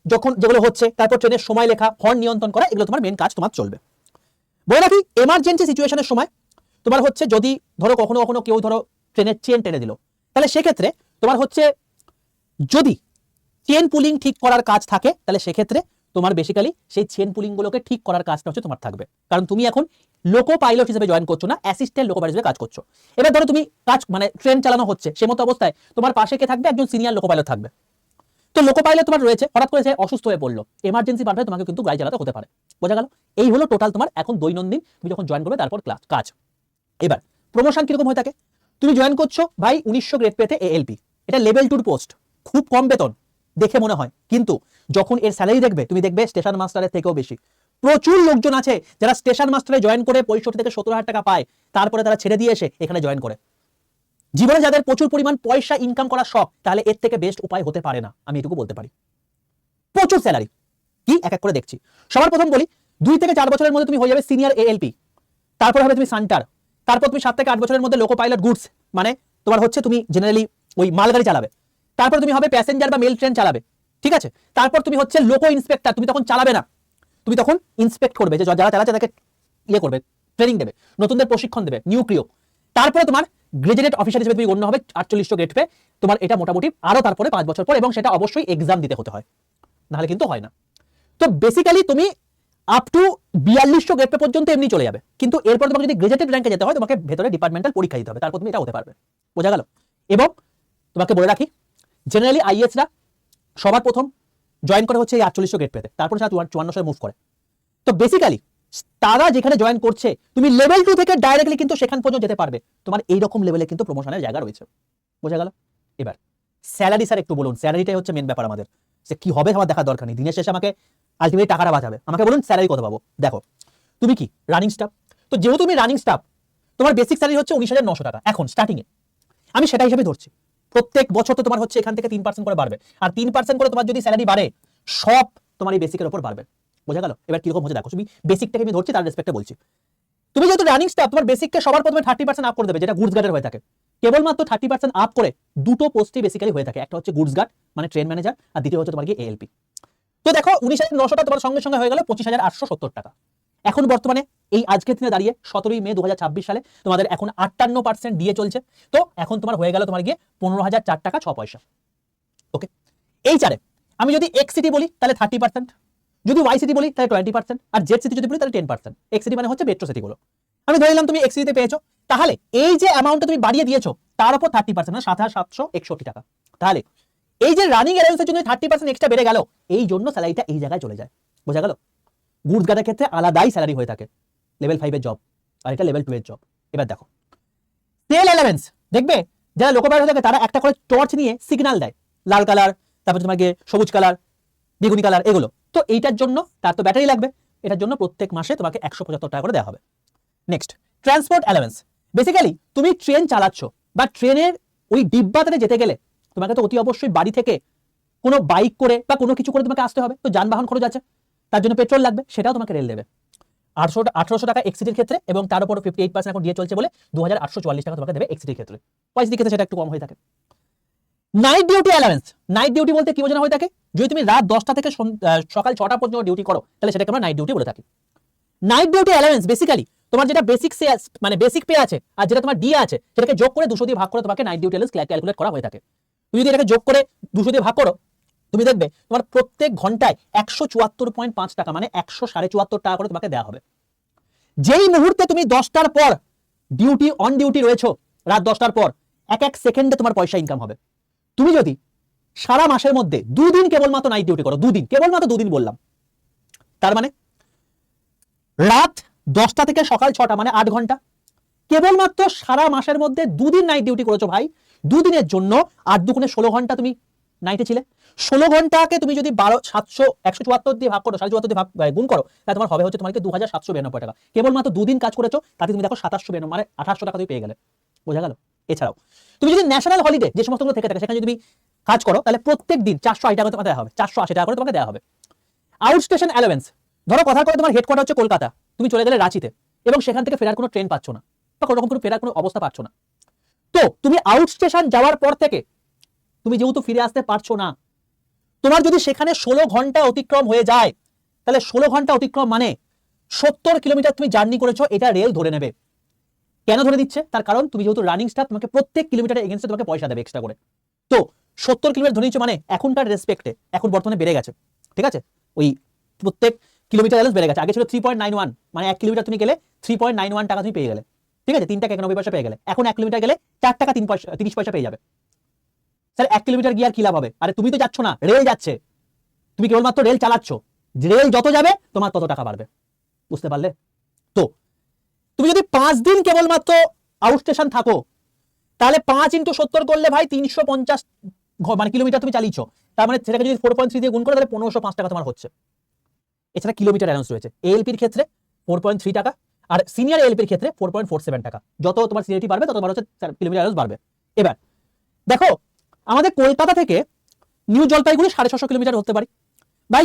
যখন যেগুলো হচ্ছে, তারপর ট্রেনের সময় লেখা, হর্ন নিয়ন্ত্রণ করা, এগুলো তোমার মেন কাজ তোমার চলবে। বলে রাখি এমার্জেন্সি সিচুয়েশনের সময় তোমার হচ্ছে যদি ধরো কখনো কখনো কেউ ধরো ট্রেনের চেন টেনে দিল, তাহলে সেক্ষেত্রে তোমার হচ্ছে যদি চেন পুলিং ঠিক করার কাজ থাকে, তাহলে সেক্ষেত্রে তোমার বেসিক্যালি সেই চেন পুলিং গুলোকে ঠিক করার কাজটা হচ্ছে তোমার থাকবে, কারণ তুমি এখন লোকো পাইলট হিসেবে জয়েন করছো না, অ্যাসিস্ট্যান্ট লোকো পাইলট হিসেবে কাজ করছো। এবার ধরো তুমি কাজ মানে ট্রেন চালানো হচ্ছে, সে মতো অবস্থায় তোমার পাশে কে থাকবে? একজন সিনিয়র লোকো পাইলট থাকবে। তো লোকো পাইলট তোমার রয়েছে, হঠাৎ করে সে অসুস্থ হয়ে পড়লো, এমার্জেন্সি পারপাসে তোমাকে কিন্তু গাড়ি চালাতে হতে পারে। বোঝা গেল? এই হলো টোটাল তোমার এখন দৈনন্দিন তুমি যখন জয়েন করবে তারপর কাজ। এবার প্রমোশন কিরকম হয়ে থাকে? তুমি জয়েন করছো ভাই 1900 গ্রেড পেতে এএলপি, এটা লেভেল 2 পোস্ট, খুব কম বেতন দেখে মনে হয়, কিন্তু যখন এর স্যালারি দেখবে তুমি দেখবে স্টেশন মাস্টারের থেকেও বেশি। প্রচুর লোকজন আছে যারা স্টেশন মাস্টারে জয়েন করে 65 থেকে 70,000 টাকা পায়, তারপরে তারা ছেড়ে দিয়ে এসে এখানে জয়েন করে। জীবনে যাদের প্রচুর পরিমাণ পয়সা ইনকাম করার শখ, তাহলে এর থেকে বেস্ট উপায় হতে পারে না, আমি এটুকু বলতে পারি। প্রচুর স্যালারি কি এক এক করে দেখছি। সবার প্রথম বলি, 2 থেকে 4 বছরের মধ্যে তুমি হয়ে যাবে সিনিয়র এএলপি, তারপর হবে তুমি সান্টার, তারপর তুমি 7 থেকে 8 বছরের মধ্যে লোকো পাইলট গুডস, মানে তোমার হচ্ছে তুমি জেনারেলি ওই মালগাড়ি চালাবে, তারপর তুমি হবে প্যাসেঞ্জার বা মেল ট্রেন চালাবে, ঠিক আছে। তারপর তুমি হচ্ছে লোকো ইন্সপেক্টর, তুমি তখন চালাবে না, তুমি তখন ইন্সপেক্ট করবে, যে যারা চালাচ্ছে তাদেরকে ইয়ে করবে, ট্রেনিং দেবে, নতুনদের প্রশিক্ষণ দেবে, নিউ ক্রিও। তারপরে তোমার গ্রেজুয়েট অফিসার হিসেবে তুমি গণ্য হবে 4800 গ্রেড পে, তোমার এটা মোটামুটি আরো তারপরে 5 বছর পর, এবং সেটা অবশ্যই এক্সাম দিতে হতে হয়, নাহলে কিন্তু হয় না। তো বেসিক্যালি তুমি আপ টু 4200 গ্রেড পে পর্যন্ত এমনি চলে যাবে, কিন্তু এরপর তোমাকে যদি গ্রেজুয়েটেড র্যাঙ্কে যেতে হয় তোমাকে ভেতরে ডিপার্টমেন্টাল পরীক্ষা দিতে হবে, তারপর তুমি এটা হতে পারবে। বোঝা গেল? এবং তোমাকে বলে রাখি, জেনারেলি আইএসরা সবার প্রথম জয়েন করে হচ্ছে এই 4800 গ্রেড পেতে, তারপর সেটা 5400 মুভ করে। তো বেসিক্যালি তারা যেখানে জয়েন করছে, তুমি লেভেল 2 থেকে ডাইরেক্টলি কিন্তু সেখান পর্যন্ত যেতে পারবে, তোমার এইরকম লেভেলে কিন্তু প্রমোশনের জায়গা রয়েছে। বোঝা গেল? এবার স্যালারি স্যার একটু বলুন, স্যালারিটাই হচ্ছে মেন ব্যাপার আমাদের, সে কি হবে আমার দেখার দরকার নেই, দিনের শেষে আমাকে আলটিমেটলি টাকাটা বাঁচাবে। আমাকে বলুন স্যালারি কত পাবো। দেখো তুমি কি রানিং স্টাফ, তো যেহেতু তুমি রানিং স্টাফ, তোমার বেসিক স্যালারি হচ্ছে 19,900 টাকা এখন স্টার্টিং এ, আমি সেটা হিসেবে ধরছি। প্রত্যেক বছর তো তোমার হচ্ছে এখান থেকে 3% করে বাড়বে, আর 3% করে তোমার যদি স্যালারি বাড়ে, সব তোমার এই বেসিকের উপর বাড়বে। বোঝা গেল? এবার কিরকম হচ্ছে দেখো, তুমি বেসিকটাকে আমি ধরছি, তার রেসপেক্টে বলছি। তুমি যেহেতু রানিং স্টাফ, তোমার বেসিককে সবার প্রথমে 30% আপ করে দেবে, যেটা গুডস গার্ডের হয়ে থাকে। কেবলমাত্র 30% আপ করে দুটো পোস্টই বেসিক্যালি হয়ে থাকে, একটা হচ্ছে গুডস গার্ড মানে ট্রেন ম্যানেজার, আর দ্বিতীয় হচ্ছে তোমার কি এএলপি। তো দেখো 19,900 টাকা তোমার সঙ্গে সঙ্গে হয়ে গেল 25,870 টাকা। এখন বর্তমানে এই আজকের দিনে দাঁড়িয়ে 17 মে 2026 সালে তোমাদের এখন 58% ডিএ চলছে, তো এখন তোমার হয়ে গেল তোমার গিয়ে 15,004 টাকা 6 পয়সা। ওকে, এই চারে আমি যদি এক্স সিটি বলি তাহলে 30%, যদি ওয়াই সিটি বলি তাহলে 20%, আর জেড সিটি যদি বলি তাহলে 10%। এক্স সিটি মানে হচ্ছে মেট্রো সিটি গুলো। আমি ধরে নিলাম তুমি এক্স সিটিতে পেয়েছো, তাহলে এই যে অ্যামাউন্টটা তুমি বাড়িয়ে দিয়েছো তার উপর 30% মানে 7,761 টাকা। তাহলে এই যে রানিং অ্যালাউন্সের জন্য 30% এক্সট্রা বেড়ে গেল, এই জন্য স্যালারিটা এই জায়গায় চলে যায়। বোঝা গেল? গুডস গার্ডের ক্ষেত্রে আলাদাই স্যালারি হয়ে থাকে, লেভেল 5 এর জব, আর এটা লেভেল 2 এর জব। এবার দেখো সেল অ্যালাউন্স, দেখবে যারা লোকো পাইলট থাকে তারা একটা করে টর্চ নিয়ে সিগন্যাল দেয়, লাল কালার, তারপর তোমাকে সবুজ কালার, বেগুনি কালার, এগুলো। তো এইটার জন্য তার তো ব্যাটারি লাগবে, এটার জন্য প্রত্যেক মাসে তোমাকে 175 টাকা করে দেওয়া হবে। Next, transport allowance. বেসিক্যালি তুমি ট্রেন চালাচ্ছ বা ট্রেনের ওই ডিব্বাতে যেতে গেলে তোমাকে তো অতি অবশ্যই বাড়ি থেকে কোনো বাইক করে বা কোনো কিছু করে তোমাকে আসতে হবে, তো যানবাহন খরচ আছে, তার জন্য পেট্রোল লাগবে, সেটাও তোমাকে রেল দেবে। 1800 টাকা এক্সিটির ক্ষেত্রে, এবং তার উপর 58% এখন দিয়ে চলছে বলে 2,844 টাকা তোমাকে দেবে এক্সিটির ক্ষেত্রে। ওয়াইসিটির ক্ষেত্রে সেটা একটু কম হয়ে থাকে। Night duty allowance, night duty বলতে কি বোঝানো হয়ে থাকে? যদি তুমি রাত 10টা থেকে সকাল 6টা পর্যন্ত ডিউটি করো, তাহলে সেটাকে আমরা নাইট ডিউটি বলে থাকি। নাইট ডিউটি অ্যালাউন্স বেসিক্যালি তোমার যেটা বেসিক মানে বেসিক পে আছে আর যেটা তোমার ডিএ আছে, সেটাকে যোগ করে 200 দিয়ে ভাগ করে তোমাকে নাইট ডিউটি অ্যালাউন্স ক্যালকুলেট করা হয়ে থাকে। তুমি যদি এটাকে যোগ করে 200 দিয়ে ভাগ করো, তুমি দেখবে তোমার প্রত্যেক ঘন্টায় 174.5 টাকা মানে 174.5 টাকা করে তোমাকে দেওয়া হবে। যেই মুহূর্তে তুমি 10টার পর ডিউটি অন ডিউটি রয়েছো, রাত 10টার পর এক এক সেকেন্ডে তোমার পয়সা ইনকাম হবে। তুমি যদি সারা মাসের মধ্যে 2 দিন কেবলমাত্র নাইট ডিউটি করো, 2 দিন, কেবলমাত্র 2 দিন বললাম, তার মানে রাত 10টা থেকে সকাল 6টা মানে 8 ঘন্টা, কেবলমাত্র সারা মাসের মধ্যে 2 দিন নাইট ডিউটি করেছো ভাই। 2 দিনের জন্য 8 দুগুণে 16 ঘন্টা তুমি নাইটে ছিলে। 16 ঘন্টাকে তুমি যদি 174 দিয়ে ভাগ করো, 74 দিয়ে গুণ করো, তাহলে তোমার হবে হচ্ছে তোমাকে 2,792 টাকা। কেবলমাত্র 2 দিন কাজ করেছো, তাতে তুমি দেখো 2792 মানে 2800 টাকা তুমি পেয়ে গেলে। বোঝা গেল? এছাড়াও তুমি যদি ন্যাশনাল হলিডে যে সমস্তগুলো থেকে থাকে সেখানে যদি তুমি কাজ করো, তাহলে প্রত্যেক দিন 480 টাকা তোমাকে দেওয়া হবে, 480 টাকা করে তোমাকে দেওয়া হবে। আউট স্টেশন অ্যালাউন্স, ধরো কথা করে তোমার হেডকোয়ার্টার হচ্ছে কলকাতা, তুমি চলে গেলে রাঁচিতে, এবং সেখান থেকে ফেরার কোনো ট্রেন পাচ্ছ না বা কোনো রকম কোনো ফেরার কোনো অবস্থা পাচ্ছ না, তো তুমি আউট স্টেশন যাওয়ার পর থেকে তুমি যেহেতু ফিরে আসতে পারছো না, তোমার যদি সেখানে 16 ঘন্টা অতিক্রম হয়ে যায়, তাহলে 16 ঘন্টা অতিক্রম মানে 70 কিলোমিটার তুমি জার্নি করেছো, এটা রেল ধরে নেবে। কেন ধরে দিচ্ছে? তার কারণ তুমি যেহেতু রানিং স্টাফ, তোমাকে প্রত্যেক কিলোমিটারের এগেইনস্টে তোমাকে পয়সা দেবে এক্সট্রা করে। তো 70 কিলোমিটার ধরে নিচ্ছ মানে এখনকার রেসপেক্টে এখন বর্তমানে বেড়ে গেছে, ঠিক আছে? ওই প্রত্যেক কিলোমিটার অ্যালাউন্স বেড়ে গেছে। আগে ছিল 3.91, মানে 1 কিলোমিটার তুমি গেলে 3.91 টাকা তুমি পেয়ে গেলে, ঠিক আছে? 3 টাকা 91 পয়সা পেয়ে গেলে। এখন 1 কিলোমিটার গেলে 4 টাকা 30 পয়সা পেয়ে যাবে। স্যার 1 কিলোমিটার গিয়ে আর কি লাভ হবে? আরে তুমি তো যাচ্ছ না, রেল যাচ্ছে, তুমি কেবলমাত্র রেল চালাচ্ছ, রেল যত যাবে তোমার তত টাকা বাড়বে, বুঝতে পারলে? তো তুমি যদি 5 দিন কেবলমাত্র আউট স্টেশন থাকো, তাহলে 5 × 70 করলে ভাই 350 মানে কিলোমিটার তুমি চালিয়েছো, তার মানে সেটাকে যদি 4.3 দিয়ে গুণ করো তাহলে 1505 টাকা তোমার হচ্ছে। এছাড়া কিলোমিটার অ্যালাউন্স রয়েছে। এএলপির ক্ষেত্রে 4.3 টাকা, আর সিনিয়র এএলপির ক্ষেত্রে 4.47 টাকা। যত তোমার সিনিয়রিটি বাড়বে তত তোমার হচ্ছে কিলোমিটার অ্যালাউন্স বাড়বে। এবার দেখো, আমাদের কলকাতা থেকে নিউ জলপাইগুড়ি 650 কিলোমিটার হতে পারে। ভাই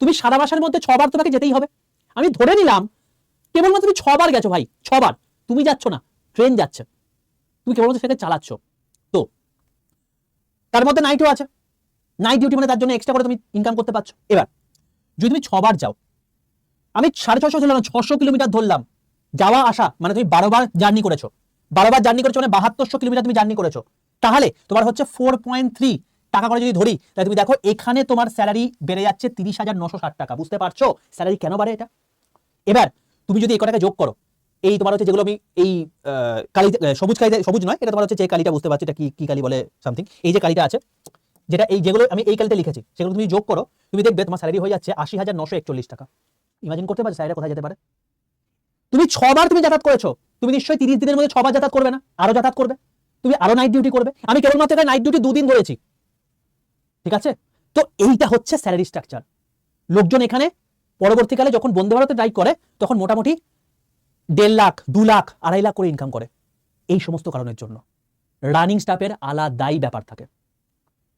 তুমি সারা মাসের মধ্যে 6 বার তোমাকে যেতেই হবে। আমি ধরে নিলাম কেবলমাত্র তুমি 6 বার গেছো ভাই, 6 বার তুমি যাচ্ছ না, ট্রেন যাচ্ছে, তুমি কেবলমাত্র সেটাকে চালাচ্ছ। তো তার মধ্যে নাইটও আছে, নাইট ডিউটি মানে তার জন্য এক্সট্রা করে তুমি ইনকাম করতে পারছো। এবার যদি তুমি 6 বার যাও, আমি 650 ধরলাম, 600 কিলোমিটার ধরলাম যাওয়া আসা, মানে তুমি 12 বার জার্নি করেছো, 12 বার জার্নি করেছো মানে 7200 কিলোমিটার তুমি জার্নি করেছো, তাহলে তোমার হচ্ছে 4.3 টাকা করে যদি ধরি, তাহলে তুমি দেখো এখানে তোমার স্যালারি বেড়ে যাচ্ছে 30,960 টাকা। বুঝতে পারছো স্যালারি কেন বাড়ে এটা? এবার তুমি যদি এই কটাকে যোগ করো, এই তোমার হচ্ছে যেগুলো আমি এই কালি, সবুজ নয়, এটা তোমার হচ্ছে যে কালিটা, বুঝতে পারছো এটা কি কালি বলে সামথিং, এই যে কালিটা আছে, যেটা এই যেগুলো আমি এই কালিতে লিখেছি, সেগুলো তুমি যোগ করো, তুমি দেখবে তোমার স্যালারি হয়ে যাচ্ছে 80,941 টাকা। ইমাজিন করতে পারছো স্যালারিটা কোথায় যেতে পারে? তুমি 6 বার তুমি যাতায়াত করেছো, তুমি নিশ্চয়ই 30 দিনের মধ্যে 6 বার যাতায়াত করবে না, আরো যাতায়াত করবে, তুমি আরো নাইট ডিউটি করবে। আমি কেবলমাত্র এখানে নাইট ডিউটি 2 দিন ধরেছি, ঠিক আছে? তো এইটা হচ্ছে স্যালারি স্ট্রাকচার। লোকজন এখানে পরবর্তীকালে যখন বন্দে ভারতে ড্রাইভ করে তখন মোটামুটি 1.5 লাখ, 2 লাখ, 2.5 লাখ করে ইনকাম করে। এই সমস্ত কারণের জন্য রানিং স্টাফের আলাদাই ব্যাপার থাকে,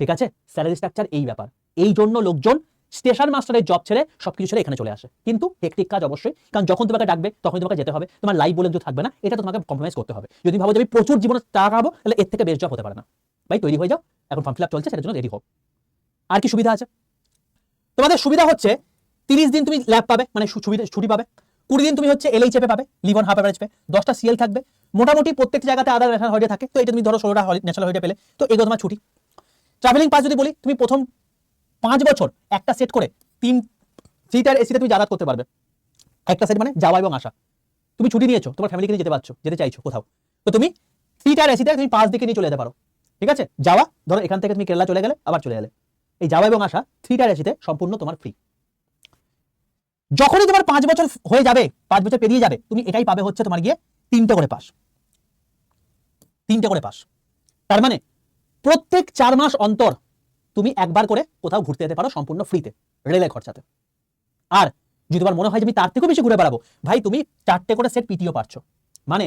ঠিক আছে? স্যালারি স্ট্রাকচার এই ব্যাপার। এই জন্য লোকজন স্টেশন মাস্টারের জব ছেড়ে সবকিছু ছেড়ে এখানে চলে আসে। কিন্তু হেক্টিক কাজ অবশ্যই, কারণ যখন তোমাকে ডাকবে তখনই তোমাকে যেতে হবে, তোমার লাইফ বলে কিছু থাকবে না, এটা তোমাকে কম্প্রোমাইজ করতে হবে। যদি ভাবো যে আমি প্রচুর জীবনে টাকা খাবো, তাহলে এর থেকে বেস্ট জব হতে পারে না। ভাই তৈরি হয়ে যাও, এখন ফর্ম ফিল আপ চলছে, সেটার জন্য রেডি হোক। আর কি সুবিধা আছে তোমাদের? সুবিধা হচ্ছে 30 দিন তুমি ল্যাব পাবে, মানে ছুটি পাবে। 20 দিন তুমি হচ্ছে এলএইচএফ পাবে, leave on half average pay, 10টা সিএল থাকবে, মোটামুটি প্রত্যেক জায়গাতে আদার ন্যাশনাল হলিডে থাকে। তো এটা তুমি ধরো 16টা ন্যাশনাল হলিডে পেলে, তো এগুলো তোমার ছুটি। ট্রাভেলিং পাস যদি বলি, তুমি প্রথম 5 বছর একটা সেট করে 3 টায়ার এসিতে তুমি যাতায়াত করতে পারবে। একটা সেট মানে যাওয়া এবং আসা, তুমি ছুটি নিয়েছো, তোমার ফ্যামিলিকে নিয়ে যেতে চাইছো কোথাও, তো তুমি 3 টায়ার এসিতে তুমি 5 দিকে নিয়ে চলে যেতে পারো, ঠিক আছে? যাওয়া ধরো এখান থেকে তুমি কেরালা চলে গেলে, আবার চলে গেলে, এই যাওয়া এবং আসা 3 টায়ার এসিতে সম্পূর্ণ তোমার ফ্রি। যখনই তোমার 5 বছর হয়ে যাবে, 5 বছর পেরিয়ে যাবে, তুমি এটাই পাবে হচ্ছে তোমার গিয়ে 3টে করে পাস, 3টে করে পাস। তার মানে প্রত্যেক 4 মাস অন্তর তুমি একবার করে কোথাও ঘুরতে যেতে পারো সম্পূর্ণ ফ্রিতে, রেলের খরচাতে। আর যদি তোমার মনে হয় যে আমি তার থেকেও বেশি ঘুরে বেড়াবো, ভাই তুমি 4টে করে সেট পিটিও পাচ্ছ। মানে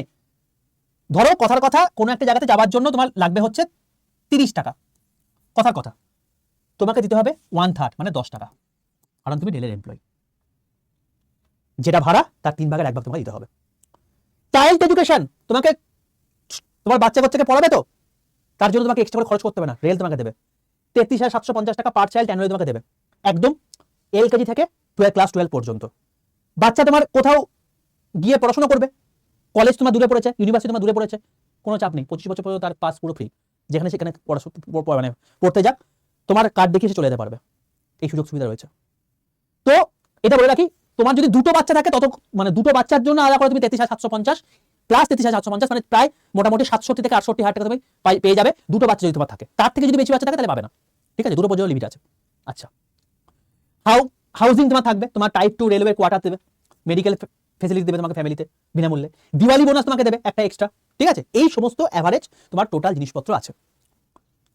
ধরো কথার কথা, কোনো একটা জায়গাতে যাওয়ার জন্য তোমার লাগবে হচ্ছে 30 টাকা, কথার কথা, তোমাকে দিতে হবে 1/3 মানে 10 টাকা, কারণ তুমি রেলের এমপ্লয়ি। যেটা ভাড়া তার 3 ভাগের 1 ভাগ তোমাকে দিতে হবে। চাইল্ড এডুকেশন, তোমাকে তোমার বাচ্চাকে পড়াবে, তো তার জন্য তোমাকে এক্সট্রা করে খরচ করতে হবে না, রেল তোমাকে দেবে। 33,750 টাকা পার চাইল্ড অ্যানুয়ালি তোমাকে দেবে, একদম এলকেজি থেকে ক্লাস 12 পর্যন্ত। বাচ্চা তোমার কোথাও গিয়ে পড়াশোনা করবে, কলেজ তোমার দূরে পড়েছে, ইউনিভার্সিটি তোমার দূরে পড়েছে, কোনো চাপ নেই, 25 বছর পর্যন্ত তার পাস পুরো ফ্রি, যেখানে সেখানে মানে পড়তে যাক, তোমার কার্ড দেখিয়ে সে চলে যেতে পারবে। এই সুযোগ সুবিধা রয়েছে। তো এটা বলে রাখি, তোমার যদি 2টো বাচ্চা থাকে, তত মানে 2টো বাচ্চার জন্য আলাদা করে তুমি 33,750 প্লাস 33,750 মানে প্রায় মোটামুটি 67 থেকে 68,000 টাকা তুমি পেয়ে যাবে। 2টো বাচ্চা যদি তোমার থাকে, তার থেকে যদি বেশি বাচ্চা থাকে তাহলে পাবে না, ঠিক আছে? 2টো পর্যন্ত লিমিট আছে। আচ্ছা, হাউজিং তোমার থাকবে, তোমার টাইপ 2 রেলওয়ে কোয়ার্টার দেবে, মেডিকেল ফেসিলিটি দেবে তোমাকে ফ্যামিলিতে বিনামূল্যে, দিওয়ালি বোনাস তোমাকে দেবে একটা এক্সট্রা, ঠিক আছে? এই সমস্ত অ্যাভারেজ তোমার টোটাল জিনিসপত্র আছে।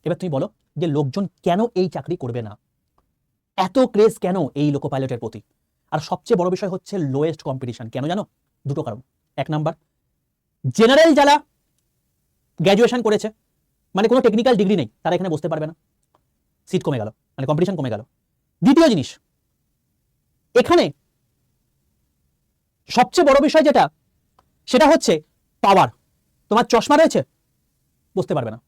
এবার তুমি বলো যে লোকজন কেন এই চাকরি করবে না, এত ক্রেজ কেন এই লোকো পাইলটের প্রতি? আর সবচেয়ে বড় বিষয় হচ্ছে লোয়েস্ট কম্পিটিশন। কেন জানো? 2টো কারণ। 1 নাম্বার, জেনারেল যারা গ্র্যাজুয়েশন করেছে, মানে কোনো টেকনিক্যাল ডিগ্রি নেই, তারা এখানে বসতে পারবে না, সিট কমে গেল, মানে কম্পিটিশন কমে গেল। দ্বিতীয় জিনিস, এখানে সবচেয়ে বড় বিষয় যেটা, সেটা হচ্ছে পাওয়ার। তোমার চশমা রয়েছে, বসতে পারবে না।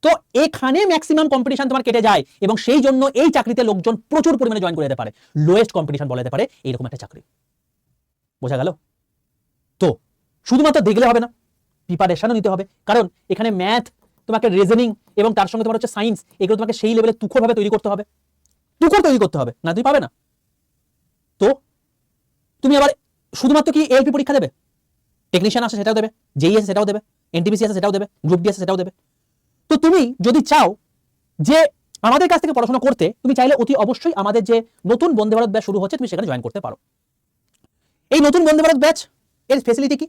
তো এখানে ম্যাক্সিমাম কম্পিটিশন তোমার কেটে যায়, এবং সেই জন্য এই চাকরিতে লোকজন প্রচুর পরিমাণে জয়েন করে যেতে পারে। লোয়েস্ট কম্পিটিশন বলা যেতে পারে এইরকম একটা চাকরি। বোঝা গেল? তো শুধুমাত্র দেখলে হবে না, প্রিপারেশনও নিতে হবে, কারণ এখানে ম্যাথ, তোমাকে রিজনিং এবং তার সঙ্গে তোমার হচ্ছে সায়েন্স, এগুলো তোমাকে সেই লেভেলে তুখরভাবে তৈরি করতে হবে, না তুমি পাবে না। তো তুমি আবার শুধুমাত্র কি এলপি পরীক্ষা দেবে? টেকনিশিয়ান আছে সেটাও দেবে, জেই আছে সেটাও দেবে, এনটিপিসি আছে সেটাও দেবে, গ্রুপ ডি আছে সেটাও দেবে। তো তুমি যদি চাও যে আমাদের কাছ থেকে পড়াশোনা করতে, তুমি চাইলে অতি অবশ্যই আমাদের যে নতুন বন্দে ভারত ব্যাচ শুরু হচ্ছে তুমি সেখানে জয়েন করতে পারো। এই নতুন বন্দে ভারত ব্যাচ এর ফেসিলিটি কি?